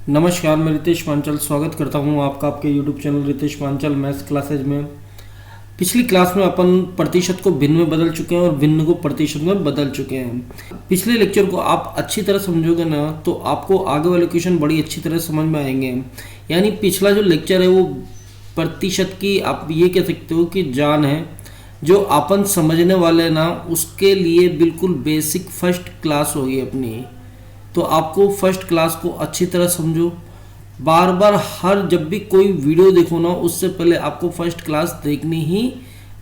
नमस्कार, मैं रितेश पांचाल स्वागत करता हूं आपका आपके YouTube channel Ritesh Panchal maths classes में। पिछली क्लास में अपन प्रतिशत को भिन्न में बदल चुके हैं और भिन्न को प्रतिशत में बदल चुके हैं। पिछले लेक्चर को आप अच्छी तरह समझोगे ना तो आपको आगे वाले क्वेश्चन बड़ी अच्छी तरह समझ में आएंगे। यानी पिछला जो लेक्चर है वो प्रतिशत की आप ये कह सकते हो कि जान है, जो अपन समझने वाले ना उसके लिए बिल्कुल बेसिक फर्स्ट क्लास होगी अपनी। तो आपको फर्स्ट क्लास को अच्छी तरह समझो। बार बार हर जब भी कोई वीडियो देखो ना उससे पहले आपको फर्स्ट क्लास देखनी ही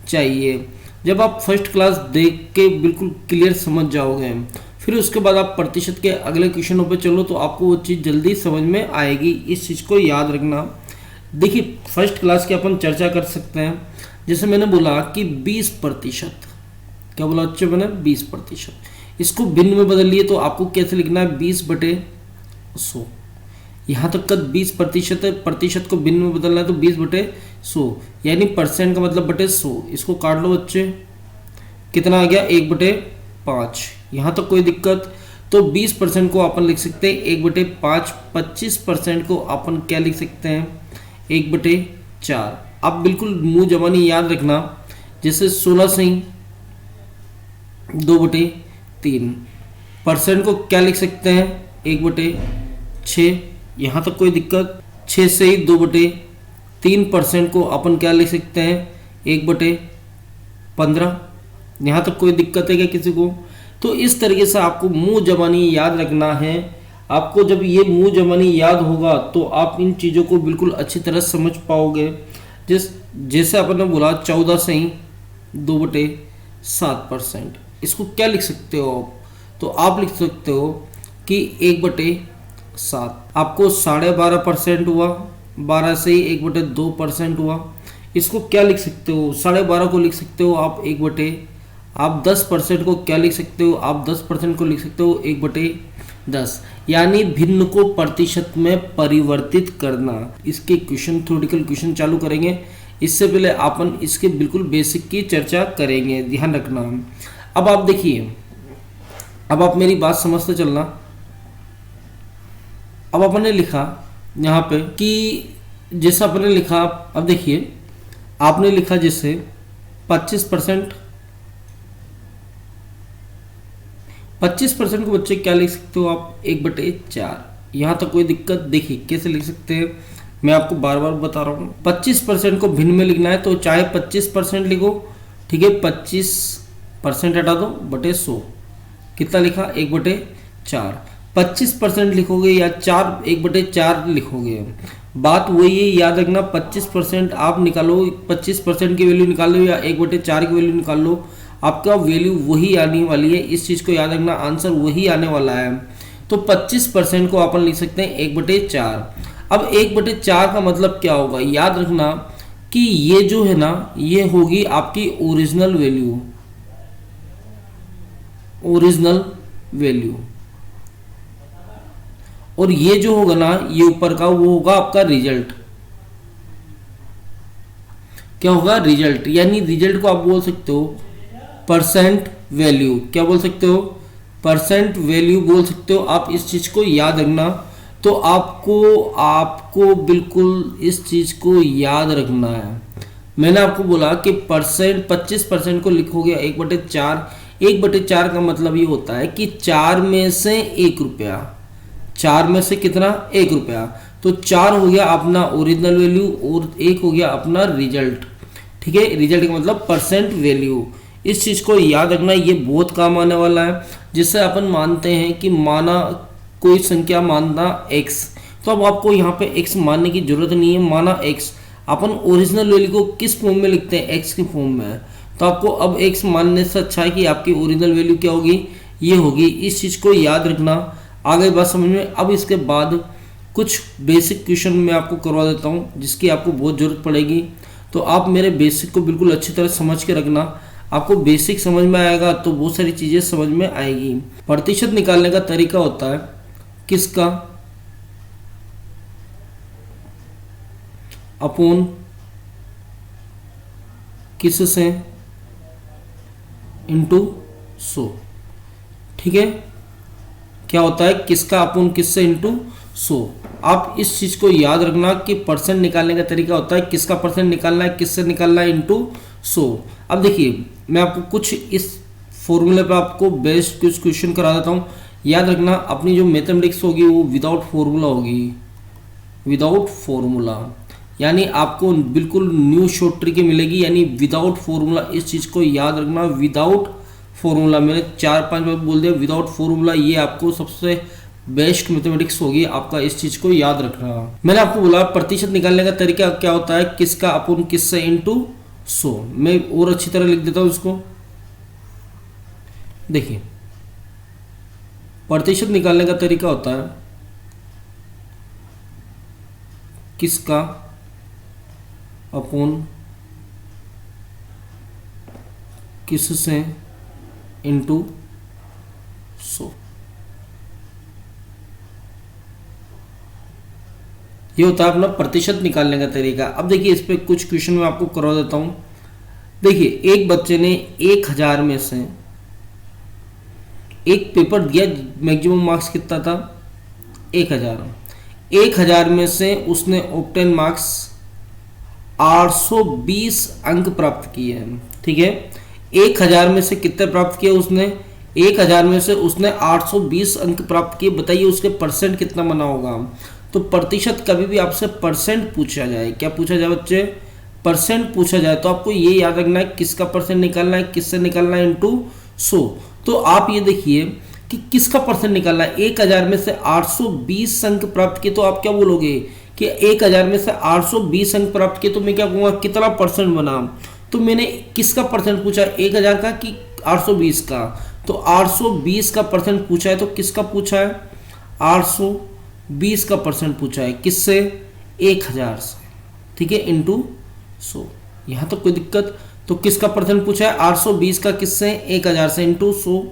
चाहिए। जब आप फर्स्ट क्लास देख के बिल्कुल क्लियर समझ जाओगे फिर उसके बाद आप प्रतिशत के अगले क्वेश्चनों पे चलो तो आपको वो चीज़ जल्दी समझ में आएगी। इस चीज़ को याद रखना। देखिए, फर्स्ट क्लास की अपन चर्चा कर सकते हैं। जैसे मैंने बोला कि 20%, क्या बोला बच्चे मैंने 20%, इसको भिन्न में बदल लिए तो आपको कैसे लिखना है 20/100। यहाँ तक का 20% है, प्रतिशत को भिन्न में बदलना है तो 20/100 यानी परसेंट का मतलब बटे 100। इसको काट लो बच्चे, कितना आ गया 1/5। यहाँ तक कोई दिक्कत? तो 20% को अपन लिख सकते हैं 1/5। 25% को अपन क्या लिख सकते हैं 1/4। आप बिल्कुल मुंह जबानी याद रखना। जैसे 16 से 2/3। परसेंट को क्या लिख सकते हैं 1/6। यहाँ तक कोई दिक्कत? 6 से ही 2/3% को अपन क्या लिख सकते हैं 1/15। यहाँ तक कोई दिक्कत है क्या किसी को? तो इस तरीके से आपको मुंह जबानी याद रखना है। आपको जब ये मुंह जबानी याद होगा तो आप इन चीज़ों को बिल्कुल अच्छी तरह समझ पाओगे। जैसे अपन ने बोला 14 से ही 2/7%, इसको क्या लिख सकते हो आप? तो आप लिख सकते हो कि 1/7। आपको 12.5% हुआ, 12 से ही 1/2% हुआ। इसको क्या लिख सकते हो? 12.5 को लिख सकते हो आप आप 10% को क्या लिख सकते हो? आप 10% को लिख सकते हो 1/10। यानी भिन्न को प्रतिशत में परिवर्तित करना। इसके क्वेश्चन, थ्योरेटिकल क्वेश्चन चालू करेंगे। इससे पहले अपन इसके बिल्कुल बेसिक की चर्चा करेंगे, ध्यान रखना। अब आप देखिए, अब आप मेरी बात समझते चलना। अब अपन ने लिखा यहाँ पे कि जैसा अपन ने लिखा, अब देखिए आपने लिखा जैसे 25%। 25% को बच्चे क्या लिख सकते हो आप 1/4। यहाँ तक कोई दिक्कत? देखिए कैसे लिख सकते हैं, मैं आपको बार बार बता रहा हूँ। 25% को भिन्न में लिखना है तो चाहे 25% लिखो, ठीक है। 25% हटा दो बटे 100, कितना लिखा 1/4। 25% लिखोगे या 1/4 लिखोगे, बात वही है, याद रखना। 25% आप निकालो, 25% की वैल्यू निकाल लो या 1/4 की वैल्यू निकाल लो, आपका वैल्यू वही आने वाली है। इस चीज़ को याद रखना, आंसर वही आने वाला है। तो 25% को अपन लिख सकते हैं 1/4। अब 1/4 का मतलब क्या होगा, याद रखना कि ये जो है ना ये होगी आपकी ओरिजिनल वैल्यू। ओरिजिनल वैल्यू, और ये जो होगा ना ये ऊपर का वो होगा आपका रिजल्ट। क्या होगा? रिजल्ट। यानी रिजल्ट को आप बोल सकते हो परसेंट वैल्यू। क्या बोल सकते हो? परसेंट वैल्यू बोल सकते हो। आप इस चीज को याद रखना। तो आपको बिल्कुल इस चीज को याद रखना है। मैंने आपको बोला कि 25% को लिखोगे 1/4। 1/4 का मतलब ये होता है कि 4 में से 1 रुपया। 4 में से कितना? 1 रुपया। तो 4 हो गया अपना ओरिजिनल वैल्यू और 1 हो गया अपना रिजल्ट। ठीक है, रिजल्ट का मतलब परसेंट वैल्यू। इस चीज को याद रखना, ये बहुत काम आने वाला है। जिससे अपन मानते हैं कि माना कोई संख्या मानना x, तो अब आपको यहाँ पे x मानने की जरूरत नहीं है। माना x, अपन ओरिजिनल वैल्यू को किस फॉर्म में लिखते हैं? x की फॉर्म में। तो आपको अब x मानने से अच्छा है कि आपकी ओरिजिनल वैल्यू क्या होगी, ये होगी। इस चीज को याद रखना, आगे बात समझ में। अब इसके बाद कुछ बेसिक क्वेश्चन मैं आपको करवा देता हूँ जिसकी आपको बहुत जरूरत पड़ेगी। तो आप मेरे बेसिक को बिल्कुल अच्छी तरह समझ के रखना। आपको बेसिक समझ में आएगा तो बहुत सारी चीजें समझ में आएगी। प्रतिशत निकालने का तरीका होता है किसका? अपोन किस से इंटू 100। ठीक है, क्या होता है किसका अपोन किससे इंटू सो आप इस चीज को याद रखना कि परसेंट निकालने का तरीका होता है किसका परसेंट निकालना है, किससे निकालना है, इनटू 100। अब देखिए मैं आपको कुछ इस फॉर्मूले पे आपको बेस्ड कुछ क्वेश्चन करा देता हूँ। याद रखना अपनी जो मैथमेटिक्स होगी वो विदाउट फॉर्मूला होगी, विदाउट फॉर्मूला, यानी आपको बिल्कुल न्यू शॉर्ट ट्रिक मिलेगी, यानी विदाउट फॉर्मूला। इस चीज़ को याद रखना, विदाउट फॉर्मूला। मैंने 4-5 बार बोल दिया विदाउट फॉर्मूला, ये आपको सबसे बेस्ट मैथमेटिक्स होगी आपका, इस चीज़ को याद रखना। मैंने आपको बोला प्रतिशत निकालने का तरीका क्या होता है, किसका अपन किससे इनटू 100। मैं और अच्छी तरह लिख देता हूँ इसको। देखिए प्रतिशत निकालने का तरीका होता है किसका अपॉन किससे इनटू 100। ये होता है अपना प्रतिशत निकालने का तरीका। अब देखिए इस पे कुछ क्वेश्चन मैं आपको करवा देता हूं। देखिए एक बच्चे ने 1000 में से एक पेपर दिया, मैक्सिमम मार्क्स कितना था 1000 में से उसने ऑब्टेन मार्क्स 820 अंक प्राप्त किए हैं। ठीक है, 1000 में से कितने प्राप्त किए उसने, 1000 में से उसने 820 अंक प्राप्त किए। बताइए उसके परसेंट कितना बना होगा। तो प्रतिशत कभी भी आपसे परसेंट पूछा जाए, क्या पूछा जाए बच्चे, परसेंट पूछा जाए, तो आपको ये याद रखना है किसका परसेंट निकालना है, किससे निकालना है, इनटू 100। तो आप ये देखिए कि किसका परसेंट निकालना है। 1000 में से 820 अंक प्राप्त किए, तो आप क्या बोलोगे कि 1000 में से 820 अंक प्राप्त किए, तो मैं क्या कहूँगा कितना परसेंट बना। तो मैंने किसका परसेंट पूछा, 1000 का कि 820 का। तो 820 का परसेंट पूछा है, तो किसका पूछा है, 820 का परसेंट पूछा है, किससे, 1000 से। ठीक है, इनटू 100। यहाँ तो कोई दिक्कत। तो किसका परसेंट पूछा है, 820 का किससे, 1000 से, इनटू 100।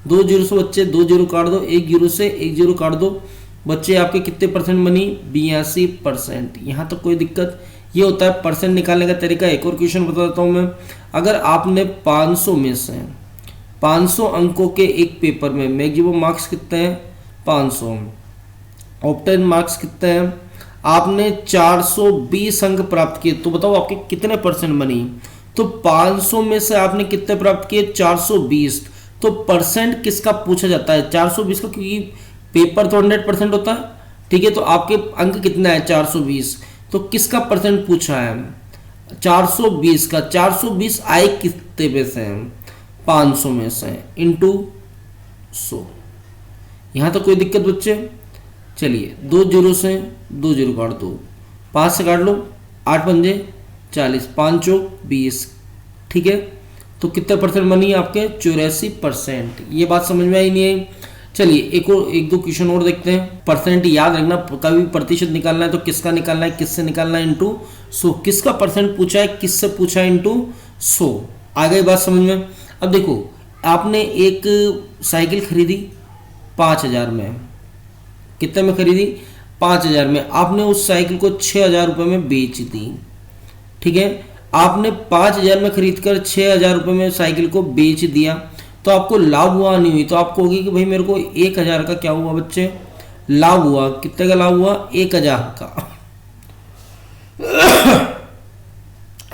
2 जीरो से बच्चे 2 जीरो काट दो, 1 जीरो से 1 जीरो काट दो, बच्चे आपके कितने परसेंट बनी, 82%। यहाँ तो कोई दिक्कत। ये होता है परसेंट निकालने का तरीका। एक और क्वेश्चन बता देता हूँ मैं। अगर आपने 500 में से 500 अंकों के एक पेपर में मैक्सिमम मार्क्स कितने हैं, 500, ऑब्टेन मार्क्स कितने हैं, आपने 420 अंक प्राप्त किए, तो बताओ आपके कितने परसेंट बनी। तो 500 में से आपने कितने प्राप्त किए, 420। तो परसेंट किसका पूछा जाता है, 420 का, क्योंकि पेपर तो 100% होता है। ठीक है, तो आपके अंक कितना है, 420। तो किसका परसेंट पूछा है, 420 का। 420 आए कितने में से, 500 में से, इनटू 100। यहाँ तो कोई दिक्कत बच्चे। चलिए 2 जीरो से 2 जीरो काट दो, 5 से काट लो, 8 पंजे 40, 5 चौक 20। ठीक है, तो कितने परसेंट बनी आपके, 84%। ये बात समझ में आई नहीं आई। चलिए एक दो क्वेश्चन और देखते हैं। परसेंट याद रखना, कभी प्रतिशत निकालना है तो किसका निकालना है, किससे निकालना है, इनटू 100। किसका परसेंट पूछा है, किससे पूछा है, इनटू 100। आ गई बात समझ में। अब देखो आपने एक साइकिल खरीदी 5000 में, कितने में खरीदी, 5000 में। आपने उस साइकिल को 6000 रुपये में बेच दी। ठीक है, आपने 5000 में खरीद कर 6000 रुपये में साइकिल को बेच दिया, तो आपको लाभ हुआ नहीं हुई। तो आपको होगी कि भाई मेरे को 1000 का क्या हुआ बच्चे, लाभ हुआ। कितने का लाभ हुआ, 1000 का।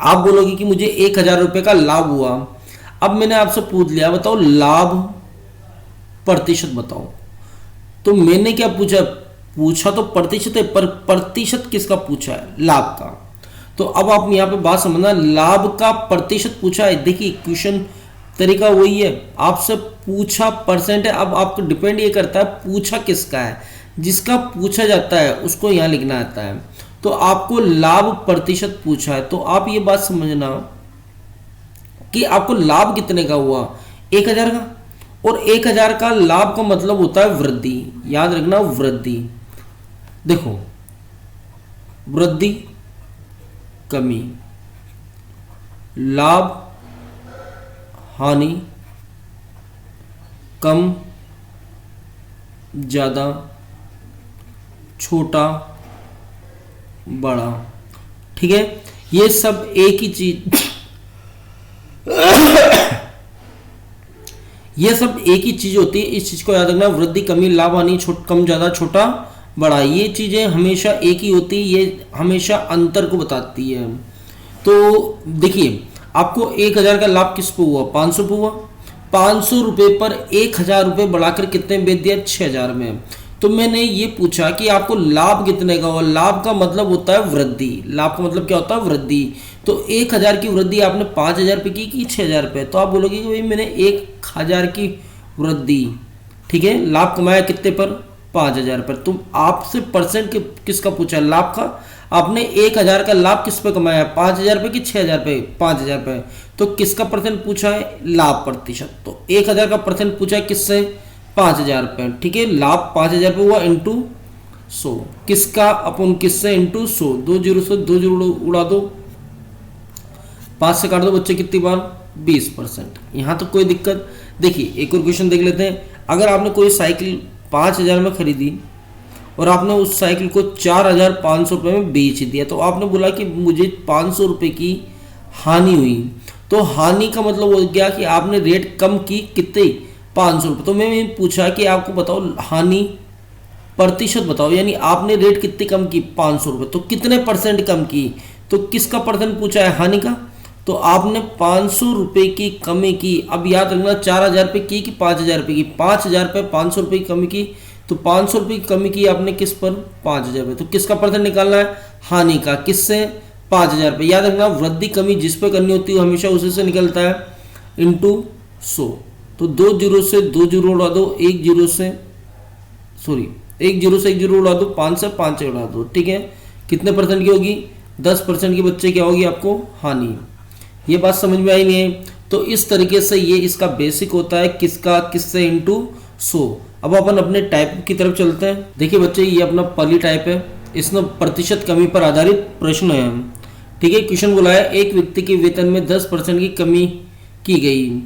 आप बोलोगे कि मुझे 1000 रुपये का लाभ हुआ। अब मैंने आपसे पूछ लिया बताओ लाभ प्रतिशत बताओ, तो मैंने क्या पूछा तो प्रतिशत है, पर प्रतिशत किसका पूछा है, लाभ का। तो अब आप यहाँ पे बात समझना, लाभ का प्रतिशत पूछा है। देखिए क्वेश्चन तरीका वही है, आपसे पूछा परसेंट है। अब आपको डिपेंड ये करता है पूछा किसका है। जिसका पूछा जाता है उसको यहाँ लिखना आता है। तो आपको लाभ प्रतिशत पूछा है, तो आप ये बात समझना कि आपको लाभ कितने का हुआ, 1000 का। और 1000 का लाभ का मतलब होता है वृद्धि। याद रखना, वृद्धि। देखो वृद्धि, कमी, लाभ, हानि, कम, ज्यादा, छोटा, बड़ा। ठीक है, ये सब एक ही चीज ये सब एक ही चीज होती है। इस चीज को याद रखना, वृद्धि, कमी, लाभ, हानि, कम, ज्यादा, छोटा, बढ़ा। ये चीज़ें हमेशा एक ही होती है, ये हमेशा अंतर को बताती है। तो देखिए, आपको 1000 का लाभ किस पे हुआ? 500 पे हुआ। 500 रुपये पर 1000 रुपये बढ़ाकर कितने बेच दिया? 6000 में। तो मैंने ये पूछा कि आपको लाभ कितने का हुआ? लाभ का मतलब होता है वृद्धि। लाभ का मतलब क्या होता है? वृद्धि। तो 1000 की वृद्धि आपने 5000 रुपये की 6000 रुपये, तो आप बोलोगे कि भाई मैंने 1000 की वृद्धि, ठीक है, लाभ कमाया कितने पर? 5000 पर। तुम आपसे परसेंट किसका पूछा? लाभ का। आपने 1000 का लाभ किस पे कमाया? 5000 रुपये की 6000 पे? 5000 पे। तो किसका परसेंट पूछा है? लाभ प्रतिशत। तो 1000 का परसेंट पूछा है किससे? 5000 पे, ठीक है। लाभ 5000 पे हुआ इंटू 100, किसका अपन किससे? इंटू 100। 2 जीरो से 2 जीरो उड़ा दो, 5 से काट दो बच्चे, कितनी बार? 20%। यहाँ तो कोई दिक्कत। देखिए एक और क्वेश्चन देख लेते हैं। अगर आपने कोई साइकिल 5000 में खरीदी और आपने उस साइकिल को 4500 रुपये में बेच दिया, तो आपने बोला कि मुझे 500 रुपये की हानि हुई। तो हानि का मतलब हो गया कि आपने रेट कम की, कितने? 500 रुपये। तो मैंने पूछा कि आपको बताओ हानि प्रतिशत बताओ, यानी आपने रेट कितनी कम की? 500 रुपये। तो कितने परसेंट कम की? तो किसका परसेंट पूछा है? हानि का। तो आपने 500 रुपये की कमी की। अब याद रखना 4000 रुपये की कि 5000 रुपये की? 5000 रुपये 500 रुपये की कमी की। तो 500 रुपये की कमी की आपने किस पर? 5000 रुपये। तो किसका परसेंट निकालना है? हानि का। किससे? 5000 रुपये। याद रखना वृद्धि कमी जिस पे करनी होती है हमेशा उसी से निकलता है, इंटू 100। तो 2 जीरो से 2 जीरो उड़ा दो, 1 जीरो से, सॉरी 1 जीरो से 1 जीरो उड़ा दो, 5 से 5 उड़ा दो, ठीक है। कितने परसेंट की होगी? 10% की बच्चे क्या होगी आपको? हानि। ये बात समझ में आई नहीं है? तो इस तरीके से ये इसका बेसिक होता है, किसका? किससे? इंटू 100। अब अपन अपने टाइप की तरफ चलते हैं। देखिए बच्चे, ये अपना पहली टाइप है, इसमें प्रतिशत कमी पर आधारित प्रश्न है, ठीक है। क्वेश्चन बोला है एक व्यक्ति के वेतन में 10% की कमी की गई,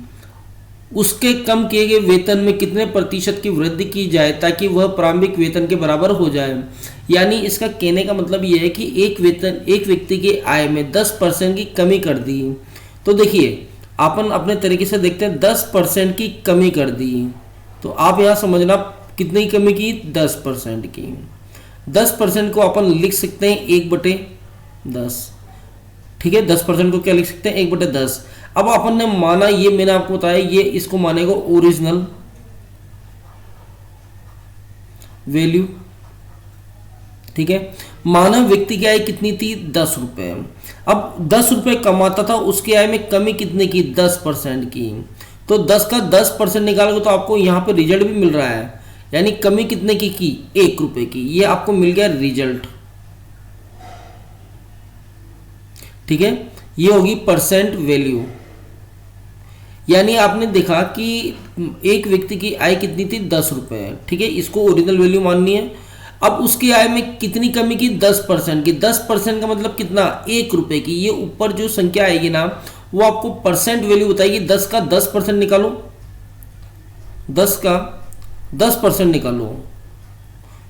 उसके कम किए गए वेतन में कितने प्रतिशत की वृद्धि की जाए ताकि वह प्रारंभिक वेतन के बराबर हो जाए। यानी इसका कहने का मतलब यह है कि एक व्यक्ति की आय में 10% की कमी कर दी। तो देखिए अपन अपने तरीके से देखते हैं, 10% की कमी कर दी। तो आप यहाँ समझना कितनी कमी की? 10% की। 10% को अपन लिख सकते हैं 1/10, ठीक है। 10% को क्या लिख सकते हैं? 1/10। अब अपन ने माना, ये मैंने आपको बताया, ये इसको मानेगा ओरिजिनल वैल्यू, ठीक है। माना व्यक्ति की आय कितनी थी? 10 रुपए। अब 10 रुपए कमाता था, उसकी आय में कमी कितने की? 10% की। तो 10 का 10% निकालोगे तो आपको यहाँ पे रिजल्ट भी मिल रहा है, यानी कमी कितने की? 1 रुपए की। ये आपको मिल गया रिजल्ट, ठीक है। ये होगी परसेंट वैल्यू। यानी आपने देखा कि एक व्यक्ति की आय कितनी थी? 10 रुपए, ठीक है। इसको ओरिजिनल वैल्यू माननी है। अब उसकी आय में कितनी कमी की? 10% की। 10% का मतलब कितना? 1 रुपए की। ये ऊपर जो संख्या आएगी ना, वो आपको परसेंट वैल्यू बताएगी। 10 का 10% निकालो, 10 का 10% निकालो,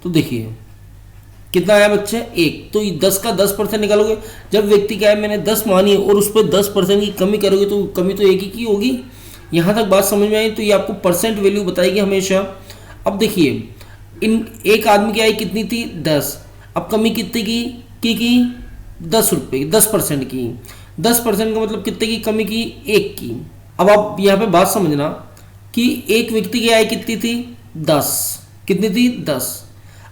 तो देखिए कितना आया बच्चे? 1। तो 10 का 10% निकालोगे, जब व्यक्ति की आय मैंने 10 मानी है और उस पर 10% की कमी करोगे तो कमी तो 1 ही की होगी। यहाँ तक बात समझ में आई? तो ये आपको परसेंट वैल्यू बताएगी हमेशा। अब देखिए इन एक आदमी की आय कितनी थी? 10। अब कमी कितनी की 10 रुपये, 10% की। 10% का मतलब कितने की कमी की? 1 की। अब आप यहाँ पे बात समझना कि एक व्यक्ति की आय कितनी थी? 10। कितनी थी? 10।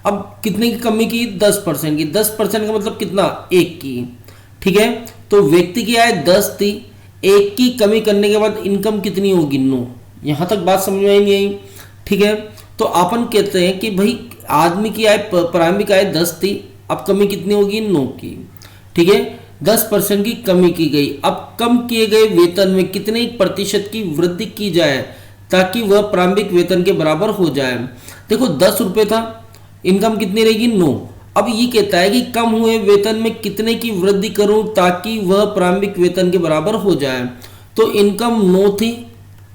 अब कितने की कमी की? 10% की। 10% का मतलब कितना? 1 की, ठीक है। तो व्यक्ति की आय 10 थी, 1 की कमी करने के बाद इनकम कितनी होगी? 9। यहाँ तक बात समझ में आई नहीं आई? ठीक है। तो अपन कहते हैं कि भाई आदमी की आय प्रारंभिक आय 10 थी, अब कमी कितनी होगी? 9 की, ठीक है। 10% की कमी की गई। अब कम किए गए वेतन में कितने प्रतिशत की वृद्धि की जाए ताकि वह प्रारंभिक वेतन के बराबर हो जाए। देखो 10 रुपये था, इनकम कितनी रहेगी? 9। अब ये कहता है कि कम हुए वेतन में कितने की वृद्धि करूं ताकि वह प्रारंभिक वेतन के बराबर हो जाए। तो इनकम 9 थी,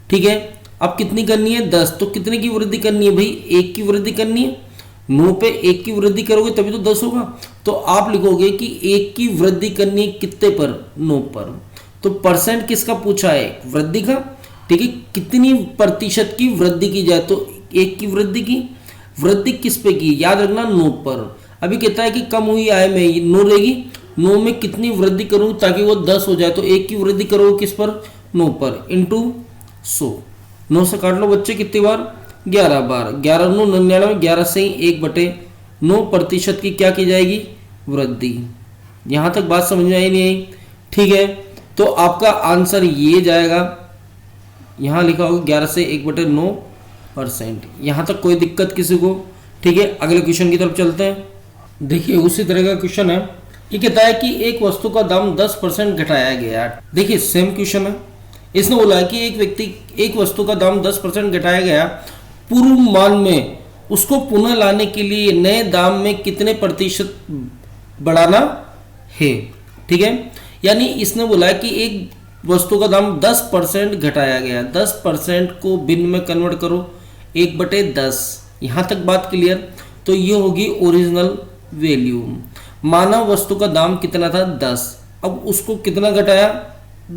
ठीक है। अब कितनी करनी है? 10। तो कितने की वृद्धि करनी है भाई? 1 की वृद्धि करनी है। 9 पे 1 की वृद्धि करोगे तभी तो 10 होगा। तो आप लिखोगे कि 1 की वृद्धि करनी है कितने पर? 9 पर। तो परसेंट किसका पूछा है? वृद्धि का, ठीक है। कितनी प्रतिशत की वृद्धि की जाए? तो 1 की वृद्धि की। वृद्धि किस पे की, याद रखना 9 पर। अभी कहता है कि कम हुई आय में 9 रहेगी, 9 में कितनी वृद्धि करूं ताकि वो 10 हो जाए, तो 1 की वृद्धि करो किस पर, 9 पर, इंटू 100। 9 से काट लो बच्चे कितनी बार, 11 बार। 11 9 99, 11 से ही 1/9% की क्या की जाएगी, वृद्धि। यहां तक बात समझ में आई नहीं आई, ठीक है। तो आपका आंसर ये जाएगा, यहां लिखा होगा 11 से 1/9%। यहां तक कोई दिक्कत किसी को, ठीक है। अगले क्वेश्चन की तरफ चलते हैं। देखिए उसी तरह का क्वेश्चन है, ये कहता है कि एक वस्तु का दाम 10% घटाया गया। देखिए सेम क्वेश्चन है, इसने बोला है कि एक वस्तु का दाम 10% घटाया गया, पूर्व मान में उसको पुनः लाने के लिए नए दाम में कितने प्रतिशत बढ़ाना है, ठीक है। यानी इसने बोला है कि एक वस्तु का दाम 10% घटाया गया, 10% को भिन्न में कन्वर्ट करो 1/10। यहां तक बात क्लियर। तो ये होगी ओरिजिनल वैल्यू। माना वस्तु का दाम कितना था, 10, अब उसको कितना घटाया,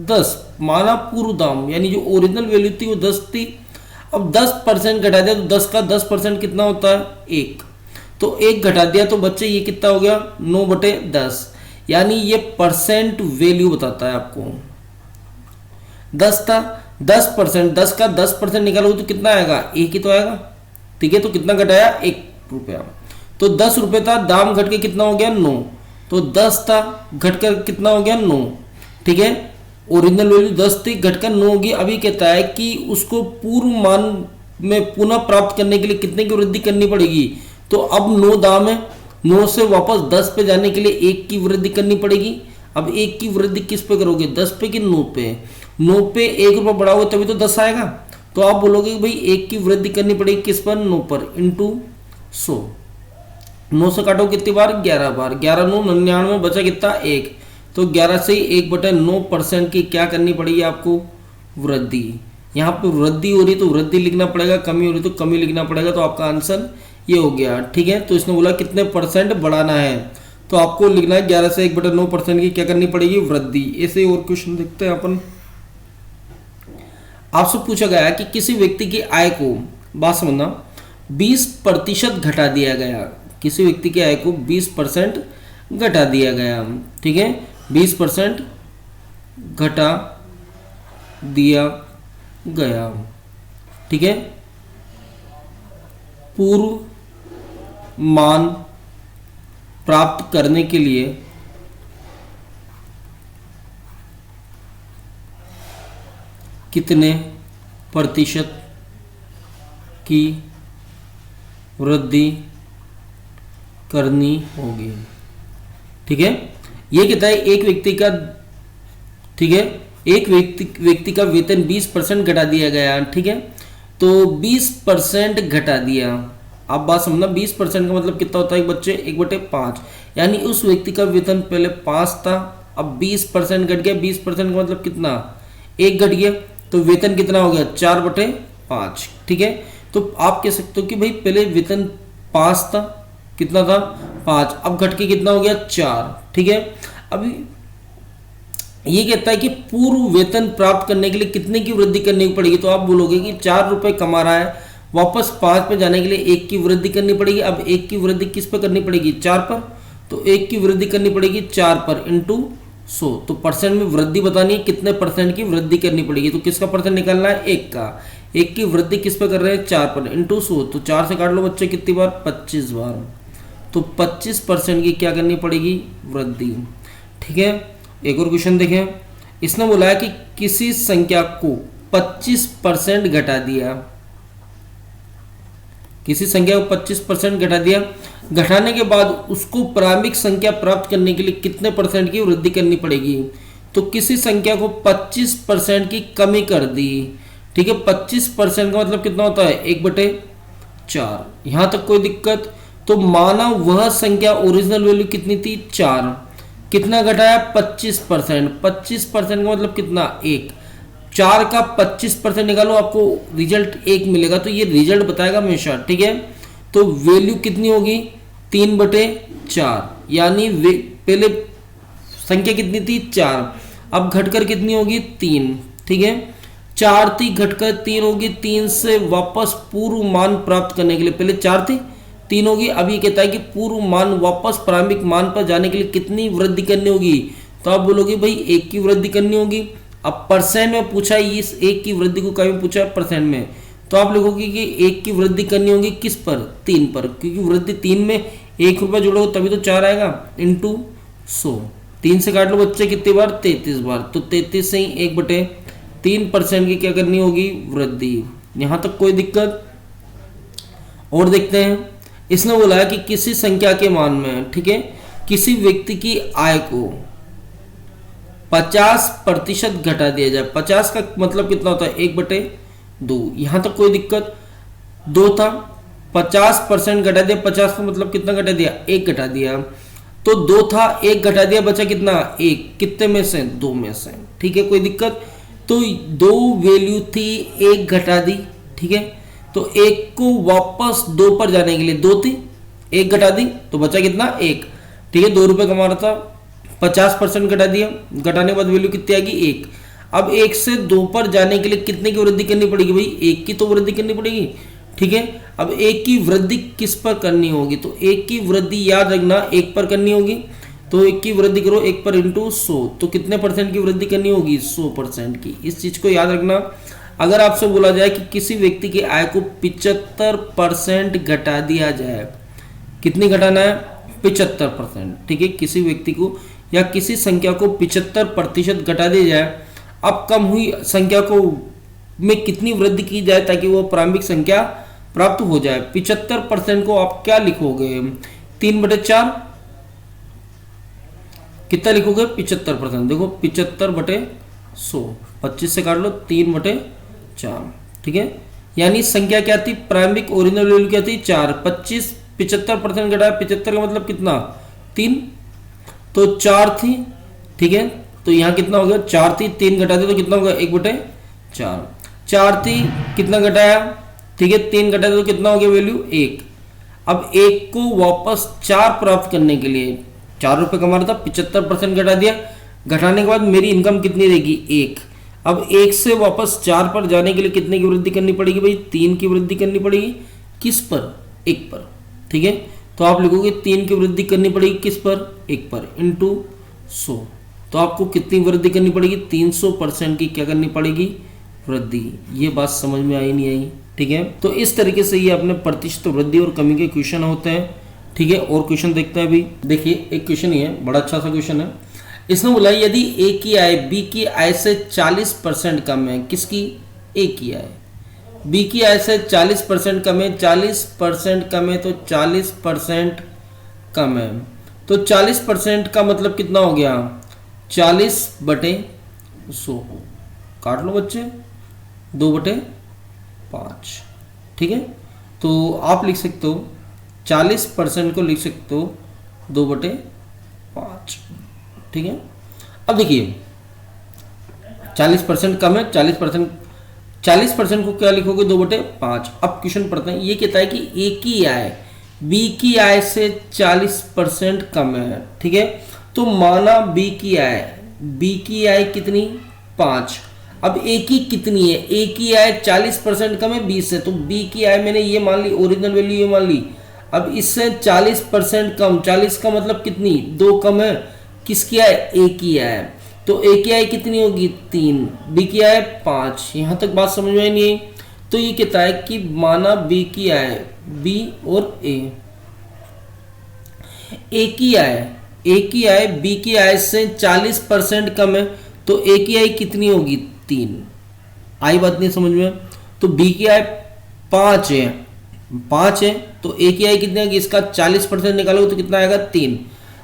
10। माना पूर्व दाम यानी जो ओरिजिनल वैल्यू थी वो 10 थी, अब 10% घटा दिया तो 10 का 10% कितना होता है, 1। तो 1 घटा दिया तो बच्चे ये कितना हो गया, 9/10। यानी ये परसेंट वैल्यू बताता है आपको। 10 था, 10%, 10 का 10% निकालोगे तो कितना आएगा, 1 ही तो आएगा, ठीक है। तो कितना घटाया, 1 रुपया। तो 10 रुपये था, दाम घट के कितना हो गया, 9। तो 10 था, घटकर कितना हो गया, 9, ठीक है। ओरिजिनल वैल्यू 10 थी, घटकर 9 होगी। अभी कहता है कि उसको पूर्व मान में पुनः प्राप्त करने के लिए कितने की वृद्धि करनी पड़ेगी। तो अब 9 दाम है, 9 से वापस 10 पे जाने के लिए 1 की वृद्धि करनी पड़ेगी। अब 1 की वृद्धि किस पे करोगे, 10 पे कि 9 पे। 9 पे 1 रुपया बढ़ाओगे तभी तो 10 आएगा। तो आप बोलोगे कि भाई 1 की वृद्धि करनी पड़ेगी किस पर, 9 पर, इंटू 100। 9 से काटो कितनी बार, 11 बार। 11 9 99, बचा कितना, 1। तो 11 से 1/9% की क्या करनी पड़ेगी आपको, वृद्धि। यहाँ पे वृद्धि हो रही तो वृद्धि लिखना पड़ेगा, कमी हो रही तो कमी लिखना पड़ेगा। तो आपका आंसर ये हो गया, ठीक है। तो इसने बोला कितने परसेंट बढ़ाना है, तो आपको लिखना है 11 से 1/9% की क्या करनी पड़ेगी, वृद्धि। ऐसे और क्वेश्चन देखते हैं अपन। आपसे पूछा गया है कि किसी व्यक्ति की आय को, बात समझना, 20% घटा दिया गया। किसी व्यक्ति की आय को 20% घटा दिया गया, ठीक है। 20% घटा दिया गया, ठीक है। पूर्व मान प्राप्त करने के लिए कितने प्रतिशत की वृद्धि करनी होगी, ठीक है। ये कहता है एक व्यक्ति का, ठीक है, एक व्यक्ति का वेतन 20% घटा दिया गया, ठीक है। तो 20% घटा दिया। आप बात समझना, 20% का मतलब कितना होता है बच्चे, 1/5। यानी उस व्यक्ति का वेतन पहले 5 था, अब 20% घट गया। 20% का मतलब कितना, 1 घट गया, तो वेतन कितना हो गया, 4/5, ठीक है। तो आप कह सकते हो कि भाई पहले वेतन 5 था, कितना था, 5, अब घट के कितना हो गया, 4, ठीक है। अभी ये कहता है कि पूर्व वेतन प्राप्त करने के लिए कितने की वृद्धि करनी पड़ेगी। तो आप बोलोगे कि 4 रुपए कमा रहा है, वापस 5 पे जाने के लिए 1 की वृद्धि करनी पड़ेगी। अब 1 की वृद्धि किस पर करनी पड़ेगी, 4 पर। तो 1 की वृद्धि करनी पड़ेगी 4 पर, इंटू 100। तो परसेंट में वृद्धि बतानी है, कितने परसेंट की वृद्धि करनी पड़ेगी। तो किसका परसेंट निकालना है, 1 का। 1 की वृद्धि किस पर कर रहे हैं, 4 पर, इंटू 100। तो 4 से काट लो बच्चे कितनी बार, 25 बार। तो 25% की क्या करनी पड़ेगी, वृद्धि, ठीक है। एक और क्वेश्चन देखें। इसने बोला है कि किसी संख्या को 25% घटा दिया, किसी संख्या को 25% घटा दिया, घटाने के बाद उसको प्रारंभिक संख्या प्राप्त करने के लिए कितने परसेंट की वृद्धि करनी पड़ेगी। तो किसी संख्या को 25% की कमी कर दी, ठीक है। 25% का मतलब कितना होता है, 1/4। यहां तक कोई दिक्कत। तो माना वह संख्या ओरिजिनल वैल्यू कितनी थी, 4, कितना घटाया, 25%। 25% का मतलब कितना, 1। 4 का 25% निकालो, आपको रिजल्ट 1 मिलेगा। तो ये रिजल्ट बताएगा हमेशा, ठीक है। तो वैल्यू कितनी होगी, 3/4। यानी पहले संख्या कितनी थी, 4, अब घटकर कितनी होगी, 3, ठीक है। 4 थी घटकर 3 होगी, 3 से वापस पूर्व मान प्राप्त करने के लिए, पहले 4 थी 3 होगी, अब ये कहता है कि पूर्व मान वापस प्रारंभिक मान पर जाने के लिए कितनी वृद्धि करनी होगी, तो आप बोलोगे भाई 1 की वृद्धि करनी होगी। अब परसेंट में पूछा है, इस 1 की वृद्धि को कहीं पूछा है परसेंट में, तो आप लिखोगे कि 1 की वृद्धि करनी होगी किस पर, 3 पर, क्योंकि वृद्धि 3 में 1 रुपया जोड़ोगे तभी तो 4 आएगा, इंटू 100। 3 से काट लो बच्चे कितनी बार, 33 बार, तो 33 से ही 1/3% की क्या करनी होगी, वृद्धि। यहां तक कोई दिक्कत? और देखते हैं, इसने बोला है कि किसी संख्या के मान में, ठीक है, किसी व्यक्ति की आय को 50% घटा दिया जाए। 50 का मतलब कितना होता है, 1/2। यहां तक कोई दिक्कत? 2 था, 50% घटा दिया, 50 का मतलब कितना घटा दिया, 1 घटा दिया, तो 2 था, 1 घटा दिया, बचा कितना, 1, कितने में से, 2 में से, ठीक है, कोई दिक्कत? तो 2 वैल्यू थी, 1 घटा दी, ठीक है, तो 1 को वापस 2 पर जाने के लिए 2 थी, 1 घटा दी, तो बचा कितना, 1, ठीक है, 2 रुपए कमा रहा था, 50% घटा दिया, घटाने के बाद वैल्यू कितनी आएगी, 1। अब 1 से 2 पर जाने के लिए कितने की वृद्धि करनी पड़ेगी भाई, 1 की तो वृद्धि करनी पड़ेगी, ठीक है। अब 1 की वृद्धि किस पर करनी होगी, तो 1 की वृद्धि याद रखना 1 पर करनी होगी, तो 1 की वृद्धि करो 1 पर इंटू 100, तो कितने % की वृद्धि करनी होगी, 100% की। इस चीज को याद रखना। अगर आपसे बोला जाए कि किसी व्यक्ति की आय को 75% घटा दिया जाए, कितनी घटाना है, 75%, ठीक है, किसी व्यक्ति को या किसी संख्या को 75% घटा दिया जाए, अब कम हुई संख्या को में कितनी वृद्धि की जाए ताकि वो प्रारंभिक संख्या प्राप्त हो जाए। 75% को आप क्या लिखोगे, 3/4, कितना लिखोगे, 75%। देखो 75/100, 25 से काट लो, 3/4, ठीक है, यानी संख्या क्या थी, प्रारंभिक ओरिजिनल वैल्यू क्या थी, 4, 25 75% घटाया, 75 का मतलब कितना, 3, तो 4 थी, ठीक है, तो यहाँ कितना हो गया, 4 थी, 3 घटा दे तो कितना होगा, 1/4, 4 थी, कितना घटाया, ठीक है, 3 घटा दे तो कितना हो गया वैल्यू, 1। अब 1 को वापस 4 प्राप्त करने के लिए, 4 रुपए कमा रहा था, 75% घटा दिया, घटाने के बाद मेरी इनकम कितनी रहेगी, 1। अब 1 से वापस 4 पर जाने के लिए कितने की वृद्धि करनी पड़ेगी भाई, 3 की वृद्धि करनी पड़ेगी, किस पर, 1 पर, ठीक है, तो आप लिखोगे 3 की वृद्धि करनी पड़ेगी किस पर, 1 पर, इंटू 100, तो आपको कितनी वृद्धि करनी पड़ेगी, 300% की क्या करनी पड़ेगी, वृद्धि। ये बात समझ में आई नहीं आई, ठीक है। तो इस तरीके से ये अपने प्रतिशत वृद्धि और कमी के क्वेश्चन होते हैं, ठीक है। और क्वेश्चन देखते हैं अभी, देखिए एक क्वेश्चन ही है, बड़ा अच्छा सा क्वेश्चन है। इसने बोला यदि ए की आय बी की आय से 40% कम है, किसकी, ए की आय, बी की आय से 40% कम है, 40% कम है, तो 40% कम है, तो 40% का मतलब कितना हो गया, 40/100, काट लो बच्चे, 2/5, ठीक है, तो आप लिख सकते हो 40% को लिख सकते हो 2/5, ठीक है। अब देखिए 40% कम है, 40% को क्या लिखोगे, 2/5। अब क्वेश्चन पढ़ते हैं, ये कहता है कि ए की आय बी की आय से 40% कम है, ठीक है, तो माना बी की आय कितनी, 5। अब ए की कितनी है, ए की आय 40% कम है 20 से, तो बी की आय मैंने ये मान ली, ओरिजिनल वैल्यू ये मान ली। अब इससे 40% कम, 40 का मतलब कितनी, 2 कम है, किसकी आय, ए की आय, तो ए की आय कितनी होगी, 3, बी की आय 5। यहां तक बात समझ में नहीं आई। तो ये कहता है कि माना बी की आय, बी और ए की आय बी की आय से 40% कम है, तो ए की आय कितनी होगी, 3। आई बात नहीं समझ में। तो बी की आय 5 है, तो ए की आय कितनी आएगी, इसका 40% निकालोगे तो कितना आएगा, 3,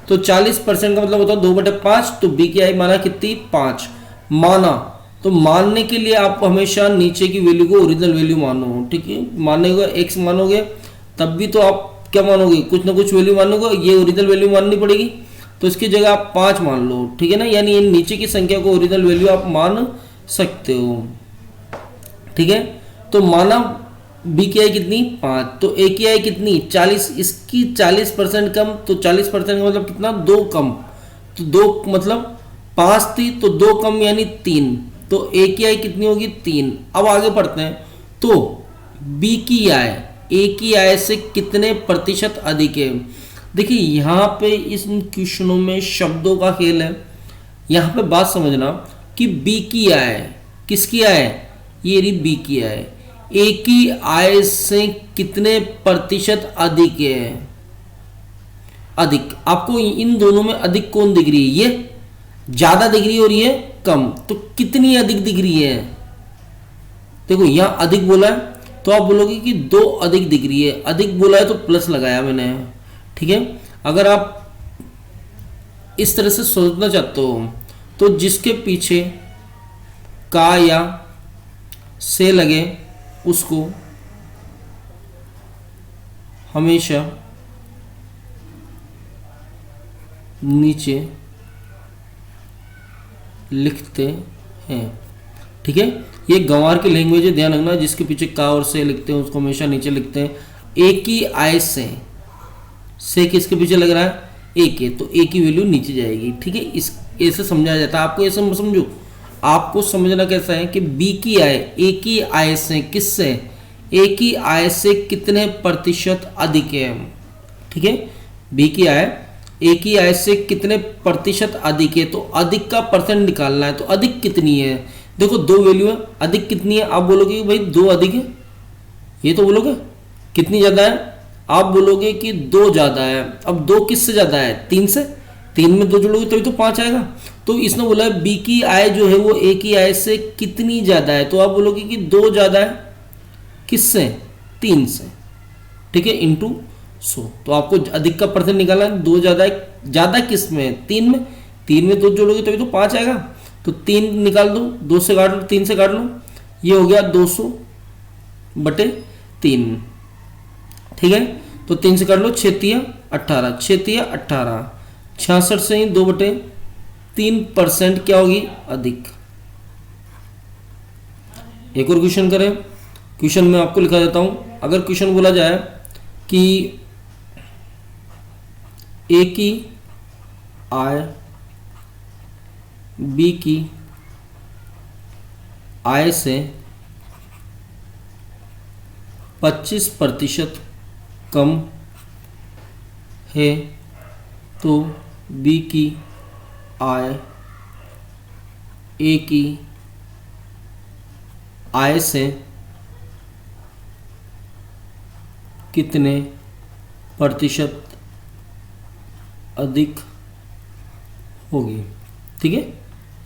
तो 40% का मतलब होता है 2/5, तो बी की आय माना कितनी, 5 माना। तो मानने के लिए आप हमेशा नीचे की वैल्यू को ओरिजिनल वैल्यू मानो, ठीक है, मानने को x मानोगे तब भी तो आप क्या मानोगे, कुछ ना कुछ वैल्यू मानोगे, ये ओरिजिनल वैल्यू माननी पड़ेगी, तो इसकी जगह आप 5 मान लो, ठीक है ना, यानी नीचे की संख्या को ओरिजिनल वैल्यू आप मान सकते हो, ठीक है। तो माना बी की आय कितनी, 5, तो ए की आय कितनी, 40, इसकी 40% कम, तो 40% का मतलब कितना, 2 कम, तो 2 मतलब 5 थी, तो 2 कम यानी 3, तो ए की आय कितनी होगी 3। अब आगे पढ़ते हैं। तो बी की आय ए की आय से कितने प्रतिशत अधिक है। देखिए यहाँ पे इस क्वेश्चनों में शब्दों का खेल है। यहाँ पे बात समझना कि बी की आय किसकी आय, ये रही बी की आय, ए की आय से कितने प्रतिशत अधिक है। अधिक, आपको इन दोनों में अधिक कौन दिख रही है, ये ज्यादा दिख रही है और ये कम, तो कितनी अधिक दिख रही है। देखो यहां अधिक बोला है तो आप बोलोगे कि 2 अधिक दिख रही है, अधिक बोला है तो प्लस लगाया मैंने, ठीक है। अगर आप इस तरह से सोचना चाहते हो तो जिसके पीछे का या से लगे उसको हमेशा नीचे लिखते हैं, ठीक है। ये गंवार की लैंग्वेज है, ध्यान रखना। जिसके पीछे का और से लिखते हैं उसको हमेशा नीचे लिखते हैं। ए की आय से किसके पीछे लग रहा है, ए के, तो ए की वैल्यू नीचे जाएगी, ठीक है। इस ऐसे समझाया जाता है। आपको ऐसे समझो, आपको समझना कैसा है कि बी की आय ए की आय से किससे, ए की आय से कितने प्रतिशत अधिक है, ठीक है। बी की आय ए की आय से कितने प्रतिशत अधिक है, तो अधिक का परसेंट निकालना है। तो अधिक कितनी है, देखो 2 वैल्यू है, अधिक कितनी है, आप बोलोगे कि भाई 2 अधिक है, ये तो बोलोगे। कितनी ज्यादा है, आप बोलोगे कि 2 ज्यादा है। अब 2 किससे ज्यादा है, 3 से, 3 में 2 जोड़ोगे तभी तो 5 आएगा। तो इसने बोला है बी की आय जो है वो ए की आय से कितनी ज्यादा है, तो आप बोलोगे कि 2 ज्यादा है, किससे, 3 से, ठीक है, इंटू 100। तो आपको अधिक का परसेंट निकालना है, 2 ज्यादा है, ज्यादा किस में, 3 में, 3 में 2 जोड़ोगे तभी तो 5 आएगा। तो 3 निकाल दो, 2 से काट लो, 3 से काट लो, ये हो गया 200/3, ठीक है। तो 3 से काट लो, 6 तिया 18, 6 तिया 18, 66 से ही 2/3% क्या होगी, अधिक। एक और क्वेश्चन करें। क्वेश्चन में आपको लिखा देता हूं। अगर क्वेश्चन बोला जाए कि ए की आय बी की आय से 25% कम है, तो बी की आय ए की आय से कितने प्रतिशत अधिक होगी, ठीक है।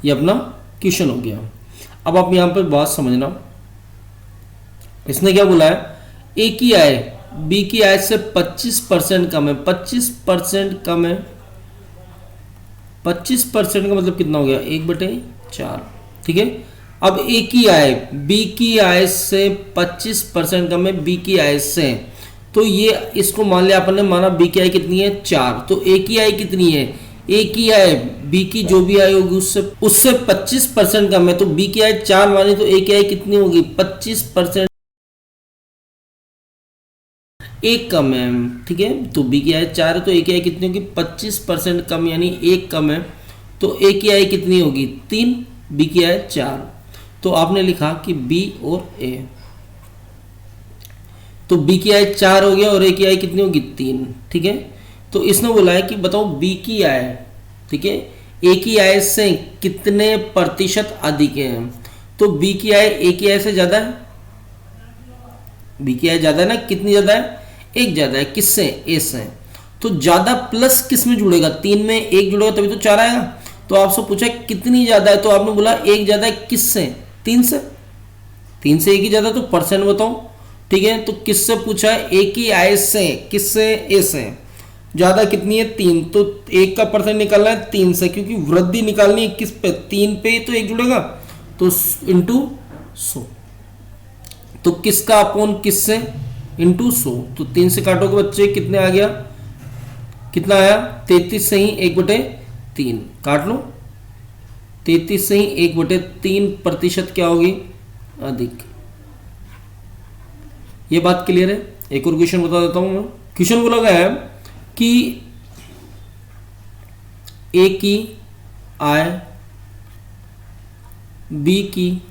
ये अपना क्वेश्चन हो गया। अब आप यहां पर बात समझना, इसने क्या बोला है, ए की आय बी की आय से 25% कम है, 25% कम है, 25% का मतलब कितना हो गया, 1/4, ठीक है। अब ए की आय बी की आय से 25% कम है, बी की आय से, तो ये इसको मान लिया अपन ने, माना बी की आय कितनी है 4, तो ए की आय कितनी है, ए की आय बी की जो भी आय होगी उससे 25% कम है, तो बी की आय 4 मानी तो ए की आय कितनी होगी, 25% एक कम है, ठीक है। तो बी की आय 4 है तो ए की आय कितनी होगी, 25% कम, यानी 1 कम है, तो ए की आय कितनी होगी 3, बी की आय 4। तो आपने लिखा कि बी और ए, तो बी की आय 4 हो गया और ए की आय कितनी होगी 3, ठीक है। तो इसने बोला है कि बताओ बी की आय, ठीक है, ए की आय से कितने प्रतिशत अधिक है, तो बी की आय ए की आय से ज्यादा है, बी की आय ज्यादा है ना, कितनी ज्यादा है, 1 ज्यादा है, किससे, ए से। तो ज्यादा प्लस किस में जुड़ेगा, 3 में 1 जुड़ेगा तभी तो 4 आएगा। तो आपसे पूछा कितनी ज्यादा है, तो आपने बोला 1 ज्यादा है, किससे, 3 से, 3 से 1 ही ज्यादा, तो परसेंट बताओ, ठीक है। तो किससे पूछा है, ए की आय से, किससे, ए से, ज्यादा कितनी है 3, तो 1 का परसेंट निकालना है 3 से, क्योंकि वृद्धि निकालनी है किस पे, 3 पे, तो 1 जुड़ेगा, तो इंटू 100, तो किसका अपोन किससे, इंटू 100। तो 3 से काटोगे बच्चे कितने आ गया, कितना आया 33 से ही 1/3 काट लो, 33 से ही 1/3% क्या होगी, अधिक। ये बात क्लियर है। एक और क्वेश्चन बता देता हूं मैं। क्वेश्चन बोला गया है कि ए की आय बी की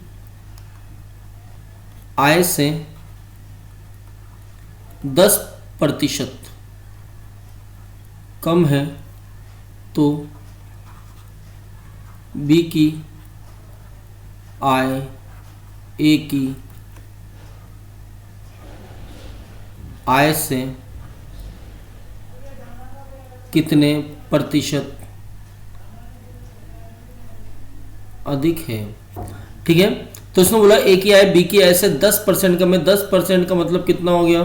आय से 10% कम है तो बी की आय ए की आय से कितने प्रतिशत अधिक है। ठीक है, तो इसने बोला ए की आय बी की आय से 10% कम है। 10% का मतलब कितना हो गया,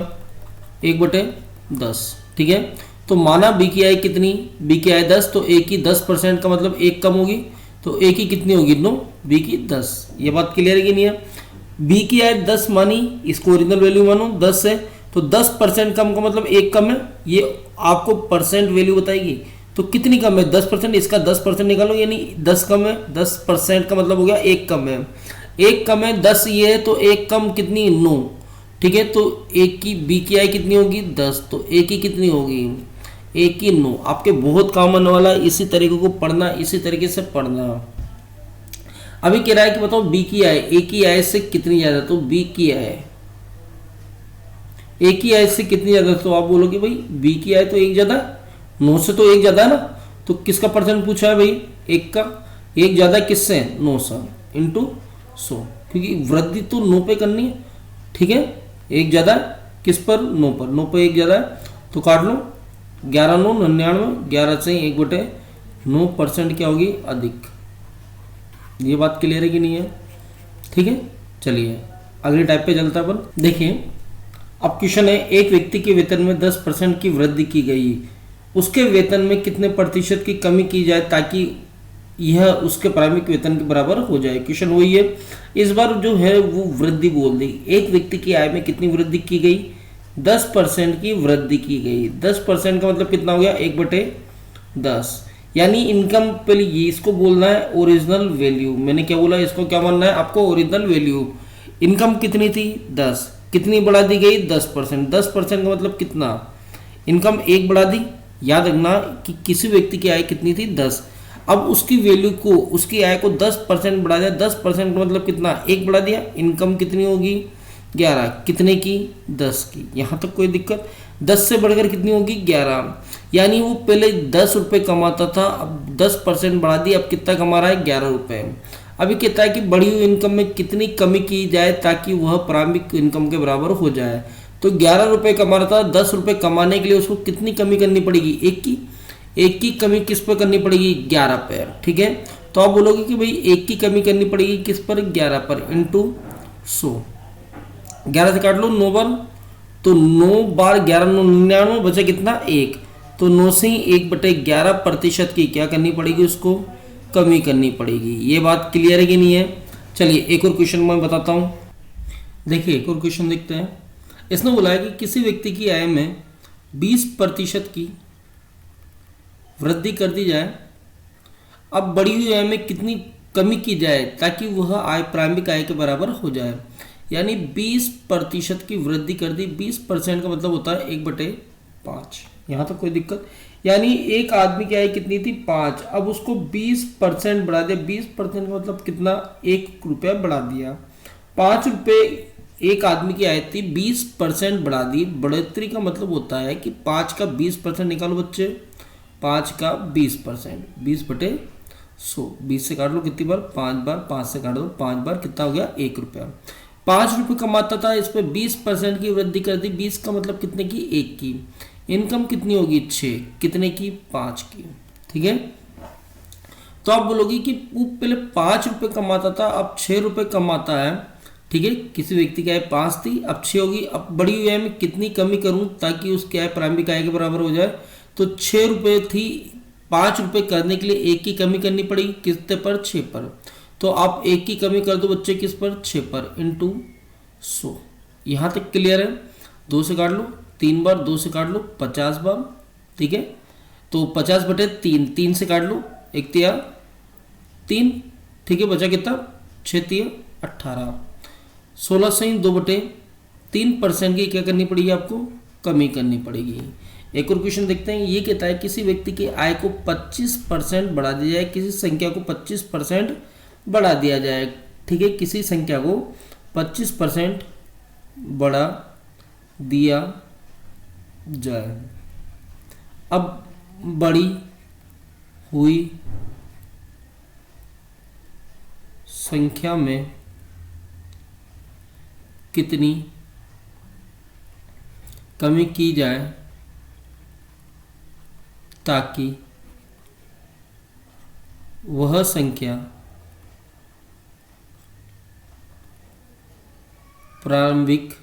1/10। ठीक है, तो माना बी की आय कितनी, बी की आय 10, तो ए की 10% का मतलब 1 कम होगी, तो ए की कितनी होगी, नो बी की 10। ये बात क्लियर है कि नहीं है। बी की आय 10 मानी, इसको ओरिजिनल वैल्यू मानो 10 है, तो 10% कम का मतलब 1 कम है, ये आपको परसेंट वैल्यू बताएगी। तो कितनी कम है, 10%, इसका 10% निकालो, यानी 10 कम है। 10% का मतलब हो गया 1 कम है। 1 कम है, 10 ये है, तो 1 कम कितनी, 9। ठीक है, तो एक की बी की आय कितनी होगी, 10, तो ए की कितनी होगी, ए की 9। आपके बहुत कॉमन वाला, इसी तरीके को पढ़ना, इसी तरीके से पढ़ना। अभी कह रहा है कि बताओ बी की आय ए की आय से कितनी ज्यादा, तो बी की आय ए की आय से कितनी ज्यादा, तो आप बोलोगे भाई बी की आय तो 1 ज्यादा, 9 से तो 1 ज्यादा है ना। तो किसका परसेंट पूछा है भाई, 1 का। 1 ज्यादा किससे, 9 से, इंटू 100, क्योंकि वृद्धि तो 9 पे करनी है। ठीक है, 1 ज्यादा किस पर, 9 पर, 9 पे 1 ज्यादा है, तो काट लो, 11 9 99, 11 से 1/9% क्या होगी, अधिक। ये बात क्लियर है कि नहीं है। ठीक है, चलिए अगले टाइप पे चलता है अपन। देखिए अब क्वेश्चन है, एक व्यक्ति के वेतन में 10% की वृद्धि की गई, उसके वेतन में कितने प्रतिशत की कमी की जाए ताकि यह उसके प्रारंभिक वेतन के बराबर हो जाए। क्वेश्चन वही है, इस बार जो है वो वृद्धि बोल दी। एक व्यक्ति की आय में कितनी वृद्धि की गई, 10% की वृद्धि की गई। 10% का मतलब कितना हो गया, 1/10, यानी इनकम पे ये इसको बोलना है ओरिजिनल वैल्यू। मैंने क्या बोला, इसको क्या मानना है आपको, ओरिजिनल वैल्यू। इनकम कितनी थी, 10, कितनी बढ़ा दी गई, 10%। 10% का मतलब कितना, इनकम 1 बढ़ा दी। याद रखना कि किसी व्यक्ति की आय कितनी थी, 10, अब उसकी वैल्यू को, उसकी आय को 10% बढ़ा दिया। 10% का मतलब कितना, 1 बढ़ा दिया। इनकम कितनी होगी, 11, कितने की, 10 की। यहाँ तक कोई दिक्कत। 10 से बढ़कर कितनी होगी, 11, यानी वो पहले 10 रुपये कमाता था, अब 10% बढ़ा दी, अब कितना कमा रहा है, 11 रुपये। अभी कहता है कि बढ़ी हुई इनकम में कितनी कमी की जाए ताकि वह प्रारंभिक इनकम के बराबर हो जाए। तो 11 रुपये कमा रहा था, 10 रुपये कमाने के लिए उसको कितनी कमी करनी पड़ेगी, 1 की कमी किस पर करनी पड़ेगी, 11 पर। ठीक है, तो आप बोलोगे कि भाई 1 की कमी करनी पड़ेगी किस पर, 11 पर, इंटू 100। 11 से काट लो 9 बार, तो 9 बार 11 9 99, बचा कितना, 1। तो 9 से ही 1/11% की क्या करनी पड़ेगी, उसको कमी करनी पड़ेगी। ये बात क्लियर है कि नहीं है। चलिए एक और क्वेश्चन मैं बताता हूँ। देखिए एक और क्वेश्चन देखते हैं। इसने बोला है कि किसी व्यक्ति की आय में 20% की वृद्धि कर दी जाए, अब बढ़ी हुई आय में कितनी कमी की जाए ताकि वह आय प्रारंभिक आय के बराबर हो जाए। यानी 20% की वृद्धि कर दी। 20% का मतलब होता है 1/5। यहाँ तक कोई दिक्कत, यानी एक आदमी की आय कितनी थी, 5, अब उसको 20% बढ़ा दिया। 20% का मतलब कितना, 1 रुपया बढ़ा दिया। 5 रुपये एक आदमी की आय थी, 20% बढ़ा दी। बढ़ोतरी का मतलब होता है कि 5 का 20% निकालो बच्चे, 5 का 20%, 20/100। 20 से काट लो कितनी बार, 5 बार, 5 से काट दो 5 बार, कितना हो गया, 1 रुपया। 5 रुपये कमाता था, इस पर 20% की वृद्धि कर दी। 20 का मतलब कितने की, 1 की। इनकम कितनी होगी, 6, कितने की, 5 की। ठीक है, तो आप बोलोगे कि वो पहले 5 रुपये कमाता था, अब 6 रुपये कमाता है। ठीक है, किसी व्यक्ति की आय 5 थी, अब 6 होगी। अब बढ़ी हुई आय में कितनी कमी करूं ताकि उसकी आय प्रारंभिक आय के बराबर हो जाए। तो 6 रुपये थी, 5 रुपये करने के लिए 1 की कमी करनी पड़ेगी, कितने पर, 6 पर। तो आप 1 की कमी कर दो बच्चे, किस पर, 6 पर, इंटू 100। यहाँ तक क्लियर है। 2 से काट लो 3 बार, 2 से काट लो 50 बार। ठीक है, तो 50/3, 3 से काट लो, 1 तिया 3। ठीक है, बचा कितना, 6 तिया 18। 16 से ही 2/3% की क्या करनी पड़ेगी, आपको कमी करनी पड़ेगी। एक और क्वेश्चन देखते हैं। ये कहता है किसी व्यक्ति की आय को 25% बढ़ा दिया जाए, किसी संख्या को 25% बढ़ा दिया जाए। ठीक है, किसी संख्या को 25% बढ़ा दिया जाए। अब बढ़ी हुई संख्या में कितनी कमी की जाए ताकि वह संख्या प्रारंभिक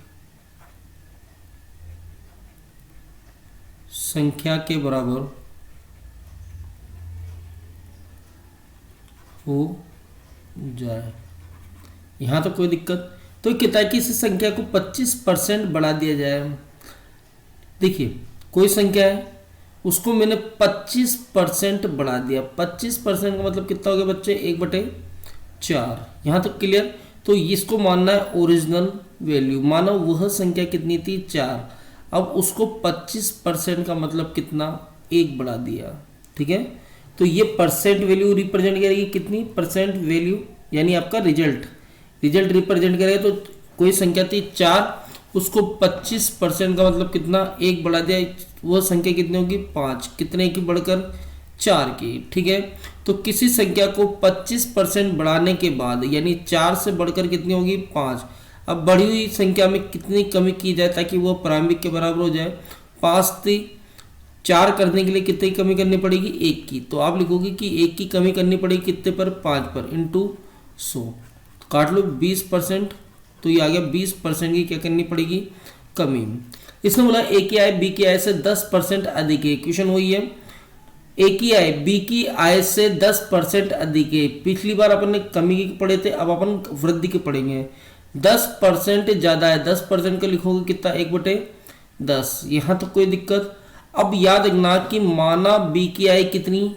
संख्या के बराबर हो जाए। यहाँ तो कोई दिक्कत तो कहता है कि इस संख्या को 25% बढ़ा दिया जाए। देखिए कोई संख्या है उसको मैंने 25% बढ़ा दिया। 25% का मतलब कितना हो गया बच्चे, 1/4। यहाँ तक क्लियर। तो इसको मानना है ओरिजिनल वैल्यू। मानो वह संख्या कितनी थी, 4। अब उसको 25% का मतलब कितना, 1 बढ़ा दिया। ठीक है, तो ये परसेंट वैल्यू रिप्रेजेंट करेगी कितनी, परसेंट वैल्यू, यानी आपका रिजल्ट रिप्रेजेंट करेगा। तो कोई संख्या थी 4, उसको 25% का मतलब कितना, 1 बढ़ा दिया। वह संख्या कितनी होगी, 5। कितने की बढ़कर, 4 की। ठीक है, तो किसी संख्या को 25% बढ़ाने के बाद यानी 4 से बढ़कर कितनी होगी, 5। अब बढ़ी हुई संख्या में कितनी कमी की जाए ताकि वह प्रारंभिक के बराबर हो जाए। 5 थी, 4 करने के लिए कितनी कमी करनी पड़ेगी, 1 की। तो आप लिखोगे कि 1 की कमी करनी पड़ेगी कितने पर, 5 पर, इंटू 100। काट लो 20%, तो ये आ गया 20% की क्या करनी पड़ेगी, कमी। इसने बोला ए की आय बी की आय से 10% अधिक है। क्वेश्चन वही है, ए की आय बी की आय से 10% अधिक है। पिछली बार अपन ने कमी के पढ़े थे, अब अपन वृद्धि के पढ़ेंगे। 10% ज्यादा है, 10% का लिखोगे कितना, 1/10। यहाँ तो कोई दिक्कत। अब याद रखना कि माना बी की आय कितनी,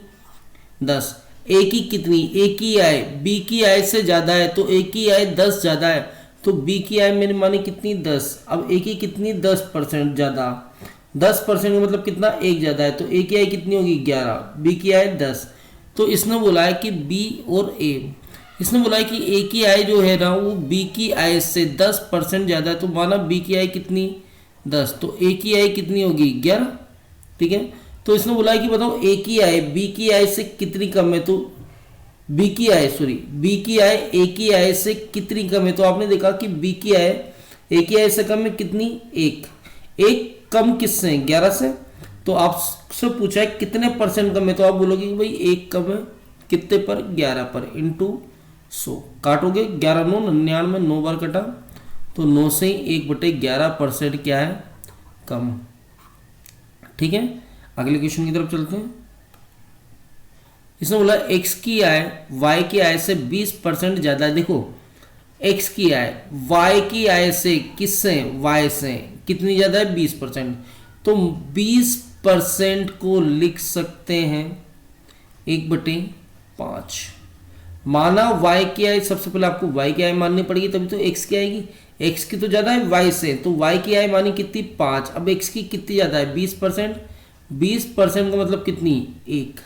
10। ए की कितनी, ए की आय बी की आय से ज्यादा है, तो ए की आय 10 ज्यादा है, तो बी की आय मैंने मानी कितनी, 10। अब ए की कितनी, 10% ज्यादा। 10% का मतलब कितना, 1 ज्यादा है, तो ए की आय कितनी होगी, 11। बी की आय 10। तो इसने बोला है कि बी और ए, इसने बोला है कि ए की आय जो है ना वो बी की आय से 10% ज्यादा है। तो माना बी की आय कितनी, 10, तो ए की आय कितनी होगी, 11। ठीक है, तो इसने बोला है कि बताओ ए की आय बी की आय से कितनी कम है। तो बी की आय ए की आय से कितनी कम है। तो आपने देखा कि बी की आय ए की आय से कम है कितनी, 1 कम किससे, 11 से। तो आपसे पूछा है कितने परसेंट कम है, तो आप बोलोगे कि भाई 1 कम है कितने पर, 11 पर, इंटू 100। काटोगे 11 9 99, 9 बार कटा, तो 9 से ही 1/11% क्या है, कम। ठीक है, अगले क्वेश्चन की तरफ चलते हैं। इसने बोला x की आय y की आय से 20% ज्यादा है। देखो x की आय y की आय से किससे, y से कितनी ज्यादा है, 20%। तो 20% को लिख सकते हैं 1/5। माना y की आय, सबसे पहले आपको y की आय माननी पड़ेगी तभी तो x की आएगी। x की तो ज्यादा है y से, तो y की आय मानी कितनी, 5। अब x की कितनी ज्यादा है, 20%। 20% का मतलब कितनी, 1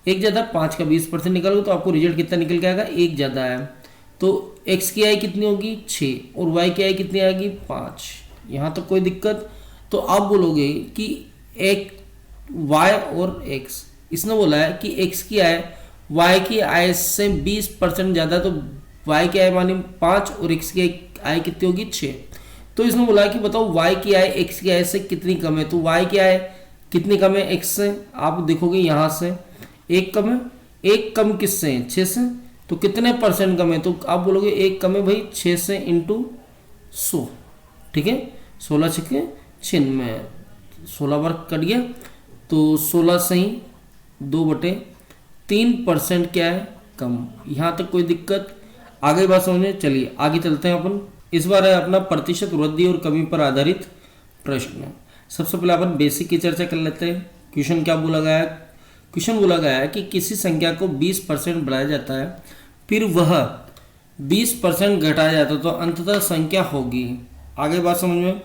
ज्यादा, 5 का 20% निकालोगे तो आपको रिजल्ट कितना निकल के आएगा, 1 ज्यादा है। तो x की आय कितनी होगी, 6, और y की आय कितनी आएगी, 5। यहाँ तक कोई दिक्कत। तो आप बोलोगे कि एक y और x, इसने बोला है कि x की आय y की आय से 20% ज्यादा, तो y की आय मानी 5 और x की आय कितनी होगी, 6। तो इसने बोला कि बताओ y की आय x की आय से कितनी कम है। तो y की आय कितनी कम है, x से। आप देखोगे यहाँ से 1 कम है, 1 कम किससे, 6 से। तो कितने परसेंट कम है, तो आप बोलोगे 1 कम है भाई 6 से, इंटू 100। ठीक है, 16 छक्के 96, 16 बार कट गया, तो 16 से ही 2/3% क्या है, कम। यहाँ तक कोई दिक्कत, आगे बात समझने। चलिए आगे चलते हैं अपन। इस बार है अपना प्रतिशत वृद्धि और कमी पर आधारित प्रश्न। सबसे पहले अपन बेसिक की चर्चा कर लेते हैं। क्वेश्चन क्या बोला गया है, क्वेश्चन बोला गया है कि किसी संख्या को 20% बढ़ाया जाता है, फिर वह 20% घटाया जाता है, तो अंततः संख्या होगी। आगे बात समझ में।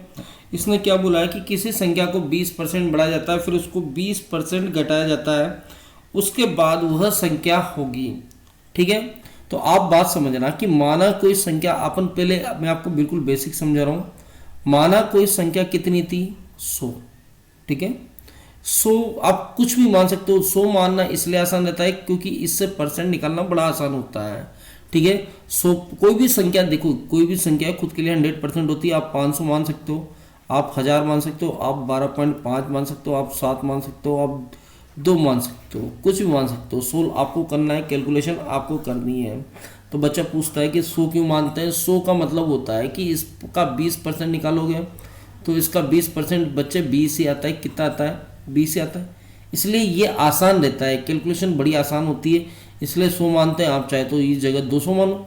इसने क्या बोला है कि किसी संख्या को 20% बढ़ाया जाता है, फिर उसको 20% घटाया जाता है, उसके बाद वह संख्या होगी। ठीक है, तो आप बात समझना कि माना कोई संख्या, अपन पहले मैं आपको बिल्कुल बेसिक समझा रहा हूँ। माना कोई संख्या कितनी थी, 100, ठीक है। 100 आप कुछ भी मान सकते हो। 100 मानना इसलिए आसान रहता है क्योंकि इससे परसेंट निकालना बड़ा आसान होता है, ठीक है। 100 कोई भी संख्या, देखो कोई भी संख्या खुद के लिए 100% होती है। आप 500 मान सकते हो, आप 1000 मान सकते हो, आप 12.5 मान सकते हो, आप 7 मान सकते हो, आप 2 मान सकते हो, कुछ भी मान सकते हो। सोल्व आपको करना है, कैलकुलेशन आपको करनी है। तो बच्चा पूछता है कि 100 क्यों मानते हैं। 100 का मतलब होता है कि इसका 20% निकालोगे तो इसका 20% बच्चे 20 ही आता है। कितना आता है, 20 ही आता है। इसलिए ये आसान रहता है, कैलकुलेशन बड़ी आसान होती है, इसलिए 100 मानते हैं। आप चाहे तो इस जगह 200 मानो,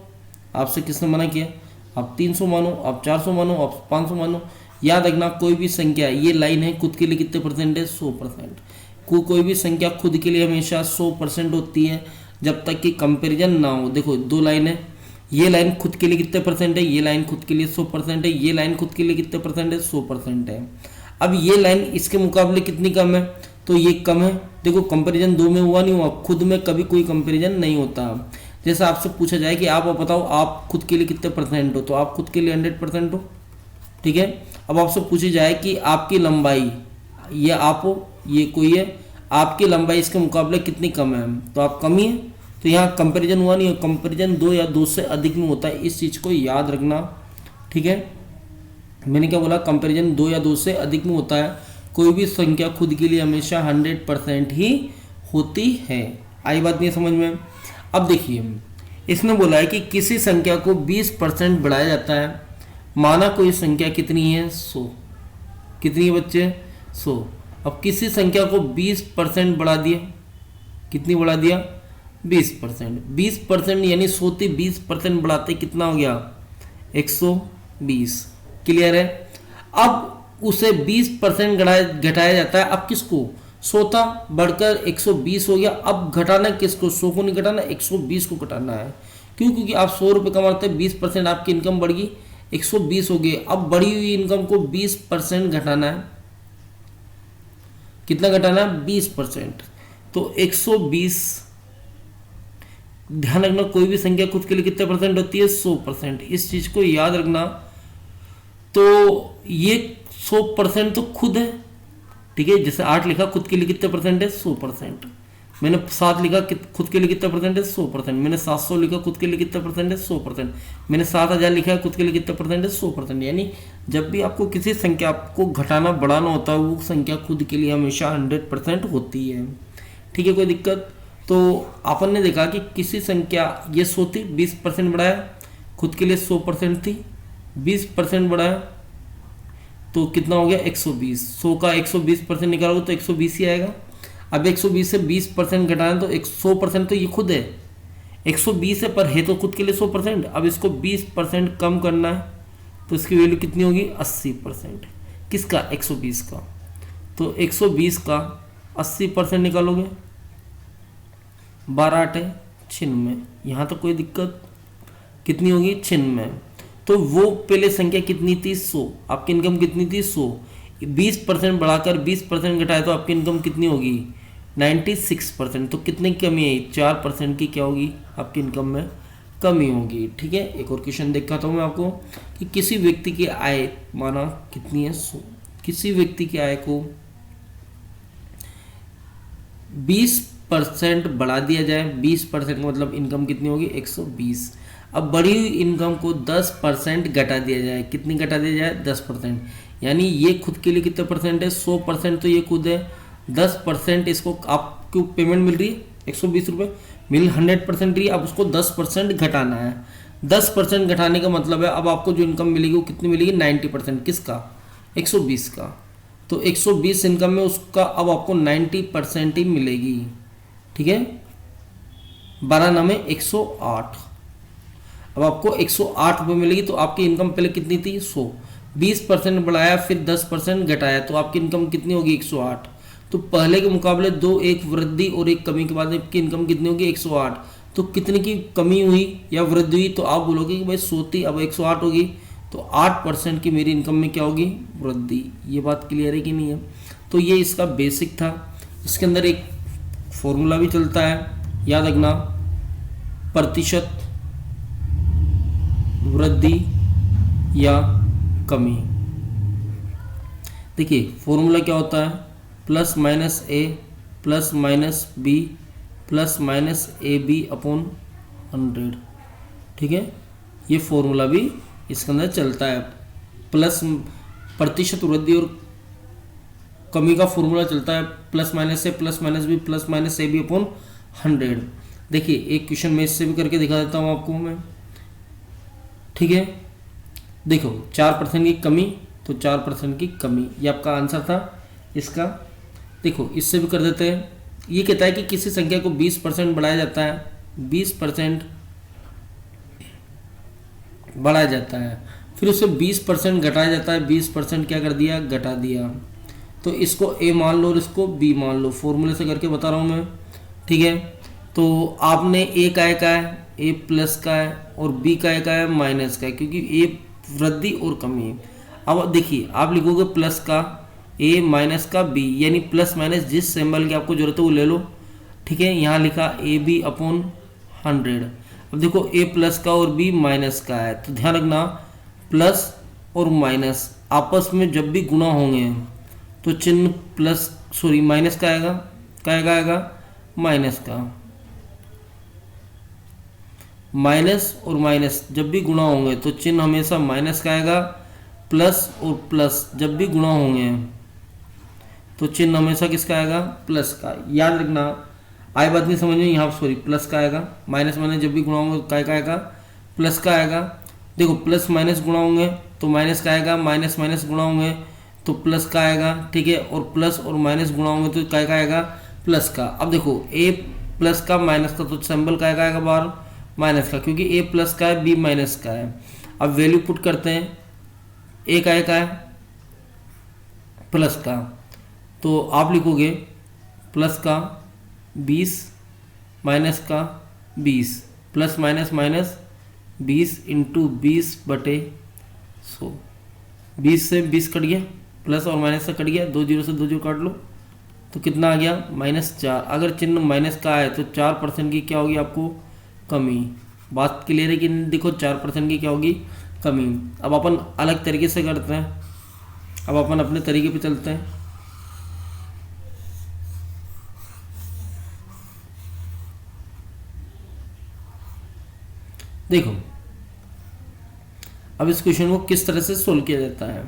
आपसे किसने मना किया। आप 300 मानो, आप 400 मानो, आप 500 मानो। याद रखना कोई भी संख्या, ये लाइन है, खुद के लिए कितने परसेंट है, 100%। कोई भी संख्या खुद के लिए हमेशा 100% होती है जब तक कि कंपैरिजन ना हो। देखो 2 लाइन है, ये लाइन खुद के लिए कितने परसेंट है, ये लाइन खुद के लिए 100% है, ये लाइन खुद के लिए कितने परसेंट है, 100% है। अब ये लाइन इसके मुकाबले कितनी कम है, तो ये कम है। देखो कंपैरिजन 2 में हुआ नहीं हुआ, खुद में कभी कोई कंपैरिजन नहीं होता। जैसे आपसे पूछा जाए कि आप बताओ आप खुद के लिए कितने परसेंट हो, तो आप खुद के लिए 100% हो, ठीक है। अब आपसे पूछी जाए कि आपकी लंबाई, ये आप हो, ये कोई है, आपकी लंबाई इसके मुकाबले कितनी कम है, तो आप कम ही है। तो यहाँ कंपैरिजन हुआ नहीं है, कंपैरिजन 2 या 2 से अधिक में होता है। इस चीज़ को याद रखना, ठीक है। मैंने क्या बोला, कंपैरिजन 2 या 2 से अधिक में होता है। कोई भी संख्या खुद के लिए हमेशा 100% ही होती है। आई बात नहीं समझ में। अब देखिए इसने बोला है कि किसी संख्या को 20% बढ़ाया जाता है। माना कोई संख्या कितनी है, 100। कितनी है बच्चे, 100। अब किसी संख्या को 20% बढ़ा दिया, कितनी बढ़ा दिया, 20%। 20% यानी 100 थी, 20% बढ़ाते कितना हो गया, 120। क्लियर है। अब उसे 20% घटाया जाता है। अब किसको, 100 था बढ़कर 120 हो गया। अब घटाना किसको, 100 को नहीं घटाना, 120 को घटाना है। क्यों, क्योंकि आप 100 रुपये कमाते हैं, 20% आपकी इनकम बढ़ गई, 120 हो गई। अब बढ़ी हुई इनकम को 20% घटाना है। कितना घटाना है, 20%। तो 120, ध्यान रखना कोई भी संख्या खुद के लिए कितने परसेंट होती है, 100%। इस चीज को याद रखना। तो ये 100% तो खुद है, ठीक है। जैसे 8 लिखा, खुद के लिए कितने परसेंट है, 100%। मैंने 7 लिखा, खुद के लिए कितना परसेंट है, 100%। मैंने 700 लिखा, खुद के लिए कितना परसेंट है, 100%। मैंने 7000 लिखा है, खुद के लिए कितना परसेंट है, 100%। यानी जब भी आपको किसी संख्या को घटाना बढ़ाना होता है, वो संख्या खुद के लिए हमेशा 100% होती है, ठीक है। कोई दिक्कत। तो अपन ने देखा कि किसी संख्या, ये 100 थी, 20% बढ़ाया, खुद के लिए 100% थी, 20% बढ़ाया तो कितना हो गया, 120। 100 का 120% निकालोगे तो 120 ही आएगा। अब 120 से 20% घटाना तो 100% तो ये खुद है, 120 है पर है तो खुद के लिए 100%। अब इसको 20% कम करना है तो इसकी वैल्यू कितनी होगी, 80%। किसका, 120 का। तो 120 का 80% निकालोगे, 12 8 96। यहाँ तो कोई दिक्कत, कितनी होगी, 96। तो वो पहले संख्या कितनी थी, 100। आपकी इनकम कितनी थी, 100। 20% बढ़ाकर 20% घटाए तो आपकी इनकम कितनी होगी, 96%। तो कितने की कमी है, 4% की क्या होगी, आपकी इनकम में कमी होगी, ठीक है। एक और क्वेश्चन दिखाता हूँ मैं आपको कि किसी व्यक्ति की आय माना कितनी है, 100। किसी व्यक्ति की आय को 20% बढ़ा दिया जाए, 20% का मतलब इनकम कितनी होगी, 120। अब बढ़ी हुई इनकम को 10% घटा दिया जाए, कितनी घटा दिया जाए, 10%। यानी ये खुद के लिए कितने परसेंट है, 100% तो ये खुद है, 10% इसको आपको पेमेंट मिल रही है, 120 रुपये मिल 100% रही है। अब उसको 10% घटाना है। 10% घटाने का मतलब है अब आपको जो इनकम मिलेगी वो कितनी मिलेगी, 90%। किसका, 120 का। तो 120 इनकम में उसका अब आपको 90% ही मिलेगी, ठीक है। 12 नामे 108। अब आपको 108 रुपये मिलेगी। तो आपकी इनकम पहले कितनी थी, 100। 20% बढ़ाया, फिर 10% घटाया, तो आपकी इनकम कितनी होगी, 108। तो पहले के मुकाबले 2, एक वृद्धि और एक कमी के बाद आपकी इनकम कितनी होगी, 108। तो कितने की कमी हुई या वृद्धि हुई, तो आप बोलोगे कि भाई 100 थी अब 108 होगी, तो 8% की मेरी इनकम में क्या होगी, वृद्धि। ये बात क्लियर है कि नहीं है। तो ये इसका बेसिक था। इसके अंदर एक फॉर्मूला भी चलता है, याद रखना, प्रतिशत वृद्धि या कमी। देखिए फॉर्मूला क्या होता है, plus minus A plus minus B plus minus A B upon 100। ठीक है, ये फॉर्मूला भी इसके अंदर चलता है। प्लस प्रतिशत वृद्धि और कमी का फॉर्मूला चलता है plus minus A plus minus B plus minus A B upon 100। देखिए एक क्वेश्चन मैं इससे भी करके दिखा देता हूँ आपको मैं। ठीक है, देखो 4% की कमी, तो 4% की कमी, ये आपका आंसर था इसका। देखो इससे भी कर देते हैं। ये कहता है कि किसी संख्या को 20% बढ़ाया जाता है, 20% बढ़ाया जाता है, फिर उसे 20% घटाया जाता है, 20% क्या कर दिया, घटा दिया। तो इसको a मान लो और इसको b मान लो, फॉर्मूले से करके बता रहा हूँ मैं। ठीक है, तो आपने a का है, a प्लस का है, और b का है माइनस का है, क्योंकि a वृद्धि और कमी है। अब देखिए आप लिखोगे प्लस का a माइनस का b, यानी प्लस माइनस जिस सिंबल की आपको जरूरत है वो ले लो। ठीक है, यहाँ लिखा ए बी अपॉन 100। अब देखो a प्लस का और b माइनस का है, तो ध्यान रखना प्लस और माइनस आपस में जब भी गुणा होंगे तो चिन्ह प्लस माइनस का आएगा माइनस का। माइनस और माइनस जब भी गुणा होंगे तो चिन्ह हमेशा माइनस का आएगा। प्लस और प्लस जब भी गुणा होंगे तो चिन्ह हमेशा किसका आएगा, प्लस का। याद रखना, आई बात नहीं समझ में, यहाँ प्लस का आएगा। माइनस माइनस जब भी गुणा होंगे का आएगा, प्लस का आएगा। देखो प्लस माइनस गुणा होंगे तो माइनस का आएगा, माइनस माइनस गुणा होंगे तो प्लस का आएगा। ठीक है, और प्लस और माइनस गुणा होंगे तो क्या आएगा, प्लस का। अब देखो ए प्लस का माइनस का, तो सिंबल का आएगा बाहर माइनस का, क्योंकि ए प्लस का है बी माइनस का है। अब वैल्यू पुट करते हैं, ए का है प्लस का, तो आप लिखोगे प्लस का 20 माइनस का 20, प्लस माइनस माइनस 20 इंटू 20/100। 20 से 20 कट गया, प्लस और माइनस से कट गया, 2 जीरो से 2 जीरो काट लो, तो कितना आ गया, -4। अगर चिन्ह माइनस का है तो 4% की क्या होगी आपको, कमी। बात क्लियर है कि देखो 4% की क्या होगी, कमी। अब अपन अलग तरीके से करते हैं, अब अपन अपने तरीके पे चलते हैं। देखो अब इस क्वेश्चन को किस तरह से सोल्व किया जाता है।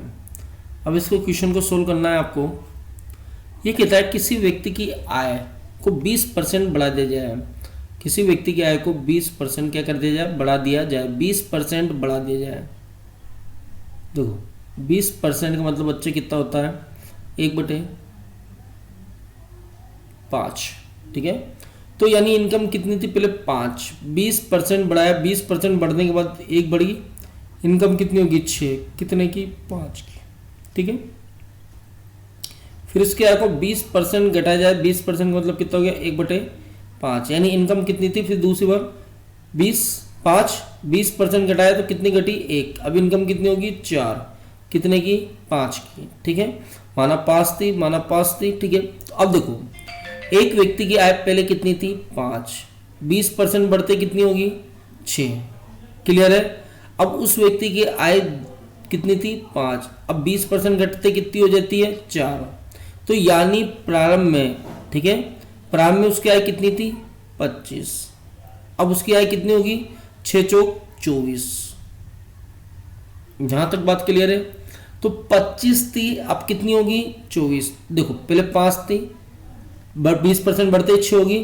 अब इसको क्वेश्चन को सोल्व करना है आपको। ये कहता है किसी व्यक्ति की आय को 20% बढ़ा दिया जाए। किसी व्यक्ति की आय को 20% क्या कर दिया जाए, बढ़ा दिया जाए, 20% बढ़ा दिया जाए। देखो 20% का मतलब बच्चे कितना होता है, 1/5। ठीक है, तो यानी इनकम कितनी थी पहले 5, 20% बढ़ाया, 20% बढ़ने के बाद एक बढ़ी, इनकम कितनी होगी 6, कितने की, 5 की। ठीक है, फिर इसके आय को 20% घटाया जाए, 20% का मतलब कितना हो गया, 1/5, यानी इनकम कितनी थी, फिर दूसरी बार 20% घटाया तो कितनी घटी, 1। अब इनकम कितनी होगी, 4, कितने की, 5 की। ठीक है, माना 5 थी। ठीक है, तो अब देखो एक व्यक्ति की आय पहले कितनी थी, 5, 20% बढ़ते कितनी होगी, 6। क्लियर है। अब उस व्यक्ति की आय कितनी थी, 5, अब 20% घटते कितनी हो जाती है, 4। तो यानी प्रारंभ में, ठीक है, प्रारंभ में उसकी आय कितनी थी, 25। अब उसकी आय कितनी होगी, 6 चौक 24। जहां तक बात क्लियर है। तो 25 थी, अब कितनी होगी, 24। देखो पहले 5 थी, 20% बढ़ते 6 होगी।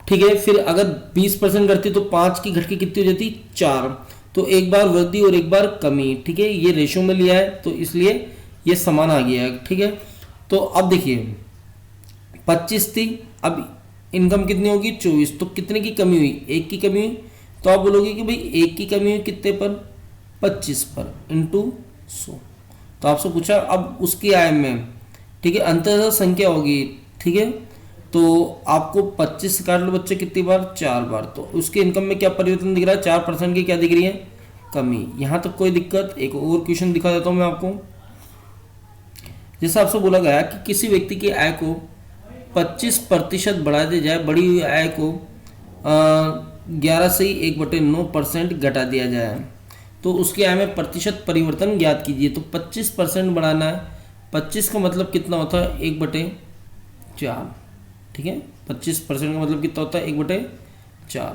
ठीक है, फिर अगर 20% करती तो 5 की घट के कितनी हो जाती, 4। तो एक बार वृद्धि और एक बार कमी। ठीक है, ये रेशो में लिया है तो इसलिए ये समान आ गया है। ठीक है, तो अब देखिए 25 थी, अब इनकम कितनी होगी, 24। तो कितने की कमी हुई, 1 की कमी हुई। तो आप बोलोगे कि भाई 1 की कमी हुई कितने पर, 25 पर, इंटू 100। तो आपसे पूछा अब उसकी आय में, ठीक है, अंततः संख्या होगी। ठीक है, तो आपको 25 से काट लो बच्चे, कितनी बार, 4 बार। तो उसके इनकम में क्या परिवर्तन दिख रहा है, 4% की क्या दिख रही है, कमी। यहां तक कोई दिक्कत। एक और क्वेश्चन दिखा देता हूं मैं आपको। जैसा आपसे बोला गया कि किसी व्यक्ति की आय को 25% बढ़ा दिया जाए, बढ़ी हुई आय को 11 से 1/9% घटा दिया जाए। तो उसकी आय में प्रतिशत परिवर्तन ज्ञात कीजिए। तो 25% बढ़ाना है, 25 का मतलब कितना होता है 1/4, ठीक है। 25% का मतलब कितना होता है 1/4।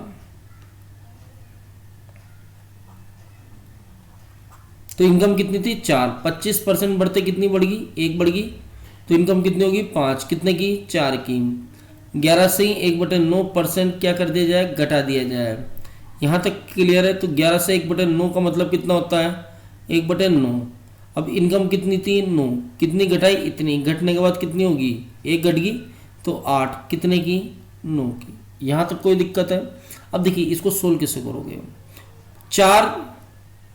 तो इनकम कितनी थी 4, 25% बढ़ते कितनी बढ़ गई 1 बढ़ गई, तो इनकम कितनी होगी 5, कितने की 4 की। 11 से ही 1/9% क्या कर दिया जाए घटा दिया जाए। यहाँ तक क्लियर है। तो 11 से 1/9 का मतलब कितना होता है 1/9। अब इनकम कितनी थी 9, कितनी घटाई इतनी, घटने के बाद कितनी होगी 1 घट गई, तो 8, कितने की 9 की। यहाँ तक कोई दिक्कत है। अब देखिए इसको सोल्व कैसे करोगे। 4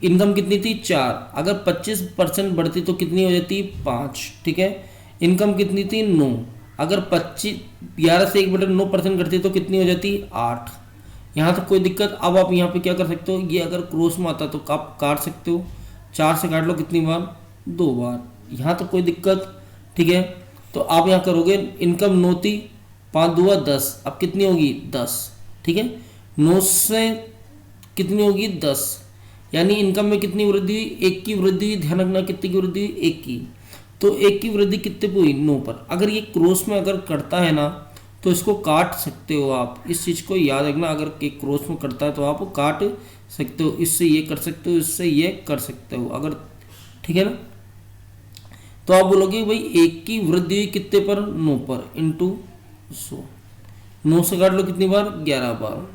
इनकम कितनी थी 4, अगर 25% बढ़ती तो कितनी हो जाती 5, ठीक है। इनकम कितनी थी 9, अगर 11 से 1/9% घटती तो कितनी हो जाती 8। यहाँ तक कोई दिक्कत। अब आप यहाँ पे क्या कर सकते हो, ये अगर क्रॉस में आता तो आप काट सकते हो, 4 से काट लो कितनी बार 2 बार। यहाँ तक कोई दिक्कत, ठीक है। तो आप यहाँ करोगे इनकम 9 थी, 5 दूआ 10, अब कितनी होगी 10, ठीक है। 9 से कितनी होगी 10, यानी इनकम में कितनी वृद्धि हुई 1 की वृद्धि हुई। ध्यान रखना कितनी की वृद्धि हुई 1 की। तो 1 की वृद्धि कितने पे हुई 9 पर। अगर ये क्रॉस में अगर करता है ना तो इसको काट सकते हो आप, इस चीज़ को याद रखना। अगर एक क्रॉस में करता है तो आप काट सकते हो, इससे ये कर सकते हो, इससे ये कर सकते हो अगर, ठीक है ना। तो आप बोलोगे भाई 1 की वृद्धि हुई कितने पर 9 पर, इंटू 100, 9 से काट लो कितनी बार 11 बार।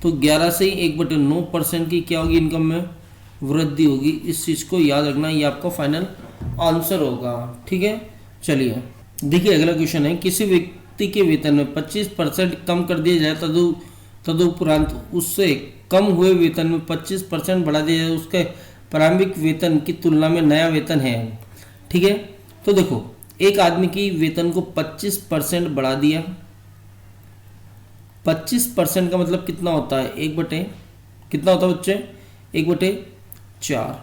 तो 11 से ही 1/9% की क्या होगी इनकम में वृद्धि होगी। इस चीज़ को याद रखना, ये आपका फाइनल आंसर होगा, ठीक है। चलिए देखिए अगला क्वेश्चन है, किसी व्यक्ति के वेतन में 25% कम कर दिया जाए, तदुपरांत उससे कम हुए वेतन में 25% बढ़ा दिया जाए, उसके प्रारंभिक वेतन की तुलना में नया वेतन है, ठीक है। तो देखो एक आदमी की वेतन को 25% बढ़ा दिया, 25% का मतलब कितना होता है कितना होता है बच्चे 1/4,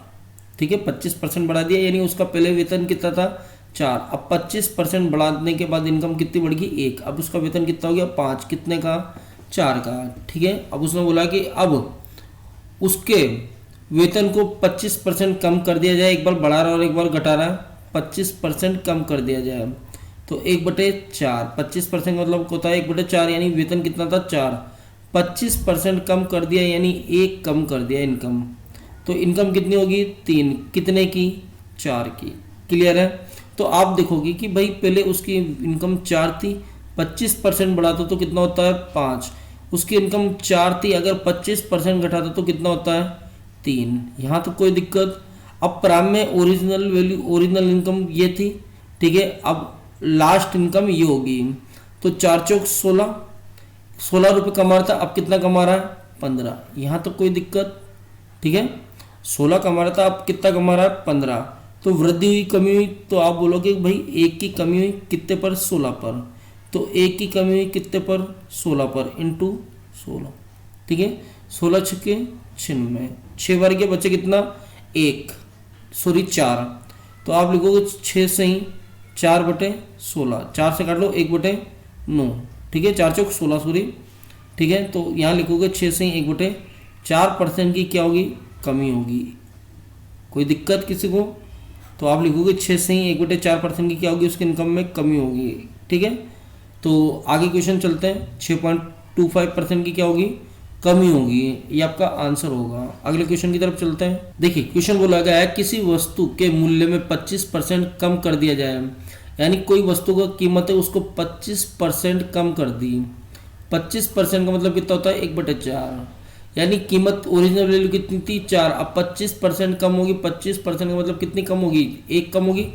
ठीक है। 25% बढ़ा दिया यानी उसका पहले वेतन कितना था 4, अब 25% बढ़ाने के बाद इनकम कितनी बढ़ गई 1, अब उसका वेतन कितना हो गया 5, कितने का 4 का, ठीक है। अब उसने बोला कि अब उसके वेतन को 25% कम कर दिया जाए, एक बार बढ़ा रहा है और एक बार घटा रहा है, 25% कम कर दिया जाए। तो 1/4, 25% मतलब होता है 1/4, यानी वेतन कितना था 4, 25% कम कर दिया यानी 1 कम कर दिया इनकम। तो इनकम कितनी होगी 3, कितने की 4 की। क्लियर है। तो आप देखोगे कि भाई पहले उसकी इनकम 4 थी, 25% बढ़ाता तो कितना होता है 5, उसकी इनकम 4 थी, अगर 25% घटाता तो कितना होता है 3। यहाँ तो कोई दिक्कत। अब प्रारंभ में ओरिजिनल वैल्यू ओरिजिनल इनकम ये थी, ठीक है। अब लास्ट इनकम ये होगी, तो 4 चौक 16, 16 रुपये कमा रहा था, अब कितना कमा रहा है 15। यहाँ तो कोई दिक्कत, ठीक है। 16 कमा रहा था, अब कितना कमा रहा है 15। तो वृद्धि हुई कमी हुई, तो आप बोलोगे भाई 1 की कमी हुई कितने पर 16 पर, तो 1 की कमी हुई कितने पर 16 पर इंटू 16, ठीक है। 16 छक्के 96, 6 बार के बच्चे कितना 4, तो आप लिखोगे 6 से ही 4/16, 4 से काट लो 1/9, ठीक है। 4 चौक 16 सॉरी, ठीक है। तो यहाँ लिखोगे 6 से ही 1/4% की क्या होगी कमी होगी। कोई दिक्कत किसी को। तो आप लिखोगे 6 से ही 1/4% की क्या होगी उसकी इनकम में कमी होगी, ठीक है। तो आगे क्वेश्चन चलते हैं। 6.25% की क्या होगी कमी होगी, ये आपका आंसर होगा। अगले क्वेश्चन की तरफ चलते हैं। देखिए क्वेश्चन बोला गया है किसी वस्तु के मूल्य में 25% कम कर दिया जाए, यानी कोई वस्तु का कीमत है उसको 25% कम कर दी। 25% का मतलब कितना होता है 1/4, यानी कीमत ओरिजिनल वैल्यू कितनी थी 4, अब 25% कम होगी। 25% का मतलब कितनी कम होगी 1 कम होगी।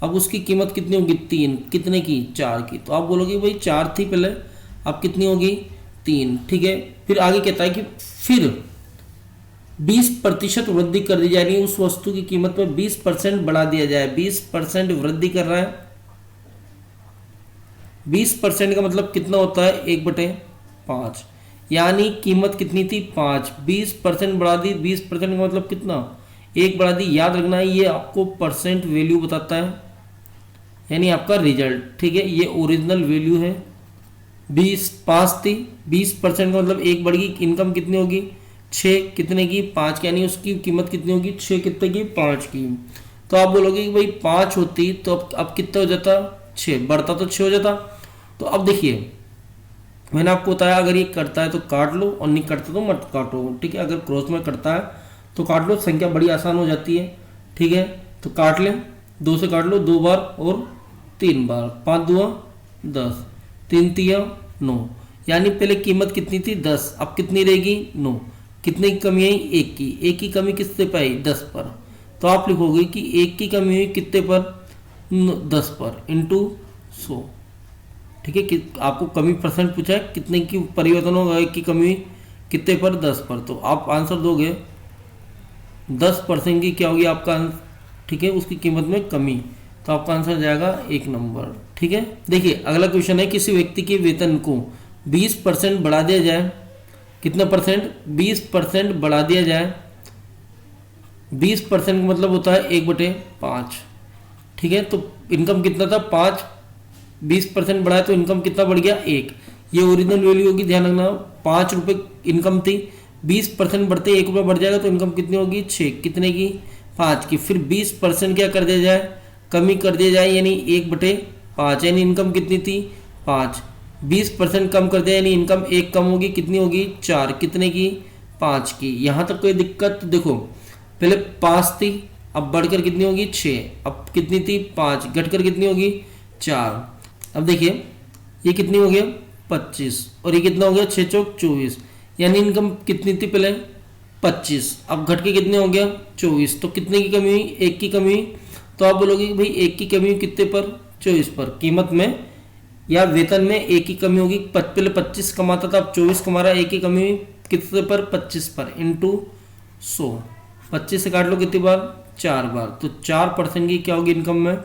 अब उसकी कीमत कितनी होगी 3, कितने की 4 की। तो आप बोलोगे भाई 4 थी पहले, अब कितनी होगी 3, ठीक है। फिर आगे कहता है कि फिर 20% वृद्धि कर दी जाए, यानी उस वस्तु की कीमत में 20% बढ़ा दिया जाए। 20% वृद्धि कर रहा है, 20% का मतलब कितना होता है 1/5, यानी कीमत कितनी थी 5, 20% बढ़ा दी। 20% का मतलब कितना 1 बढ़ा दी। याद रखना है ये आपको परसेंट वैल्यू बताता है, यानी आपका रिजल्ट, ठीक है। ये ओरिजिनल वैल्यू है। 5 थी, 20% का मतलब 1 बढ़ गई, इनकम कितनी होगी 6 कितने की 5 की, यानी उसकी कीमत कितनी होगी 6 कितने की 5 की। तो आप बोलोगे कि भाई 5 होती तो अब कितना हो जाता 6, बढ़ता तो 6 हो जाता। तो अब देखिए मैंने आपको बताया अगर ये करता है तो काट लो और नहीं करता तो मत काटो, ठीक है। अगर क्रॉस में करता है तो काट लो, संख्या बड़ी आसान हो जाती है, ठीक है। तो काट लें, 2 से काट लो 2 बार और 3 बार, 5 दुआ 10, 3 तिया 9, यानी पहले कीमत कितनी थी 10, अब कितनी रहेगी 9। कितने की कमी आई 1 की, 1 की कमी किससे पाई 10 पर। तो आप लिखोगे कि 1 की कमी हुई कितने पर 10 पर इंटू 100, ठीक है। कि आपको कमी परसेंट पूछा है, कितने की परिवर्तन होगा 1 की कमी हुई कितने पर 10 पर। तो आप आंसर दोगे 10% की क्या होगी आपका आंसर, ठीक है, उसकी कीमत में कमी। तो आपका आंसर जाएगा 1 नंबर, ठीक है। देखिए अगला क्वेश्चन है, किसी व्यक्ति के वेतन को 20% बढ़ा दिया जाए, कितना परसेंट 20% बढ़ा दिया जाए। 20% का मतलब होता है 1/5, ठीक है। तो इनकम कितना था 5, 20% बढ़ाया तो इनकम कितना बढ़ गया 1। ये ओरिजिनल वैल्यू होगी, ध्यान रखना, 5 रुपये इनकम थी, 20% बढ़ते 1 रुपये बढ़ जाएगा तो इनकम कितनी होगी 6, कितने की 5 की। फिर 20% क्या कर दिया जाए, कमी कर दिया जाए, यानी 1/5, यानी इनकम कितनी थी 5, 20% कम कर दिया यानी इनकम 1 कम होगी, कितनी होगी 4, कितने की 5 की। यहाँ तक कोई दिक्कत, देखो पहले 5 थी, अब बढ़कर कितनी होगी 6, अब कितनी थी 5, घटकर कितनी होगी 4। अब देखिए ये कितनी हो गया 25 और ये कितना हो गया 6 चौक 24, यानी इनकम कितनी थी पहले 25, अब घट के कितने हो गया 24। तो कितने की कमी हुई 1 की कमी हुई। तो आप बोलोगे कि भाई 1 की कमी हुई कितने पर 24 पर, कीमत में या वेतन में 1 की कमी होगी। पहले 25 कमाता था, अब 24 कमा रहा है, 1 की कमी हुई कितने पर 25 पर इंटू 100, 25 से काट लो कितनी बार 4 बार। तो 4% की क्या होगी इनकम में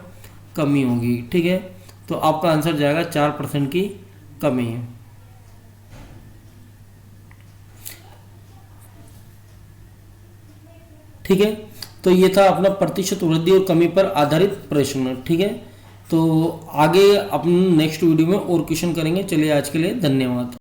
कमी होगी, ठीक है। तो आपका आंसर जाएगा 4% की कमी है, ठीक है। तो ये था अपना प्रतिशत वृद्धि और कमी पर आधारित प्रश्न, ठीक है। तो आगे अपन नेक्स्ट वीडियो में और क्वेश्चन करेंगे। चलिए आज के लिए धन्यवाद।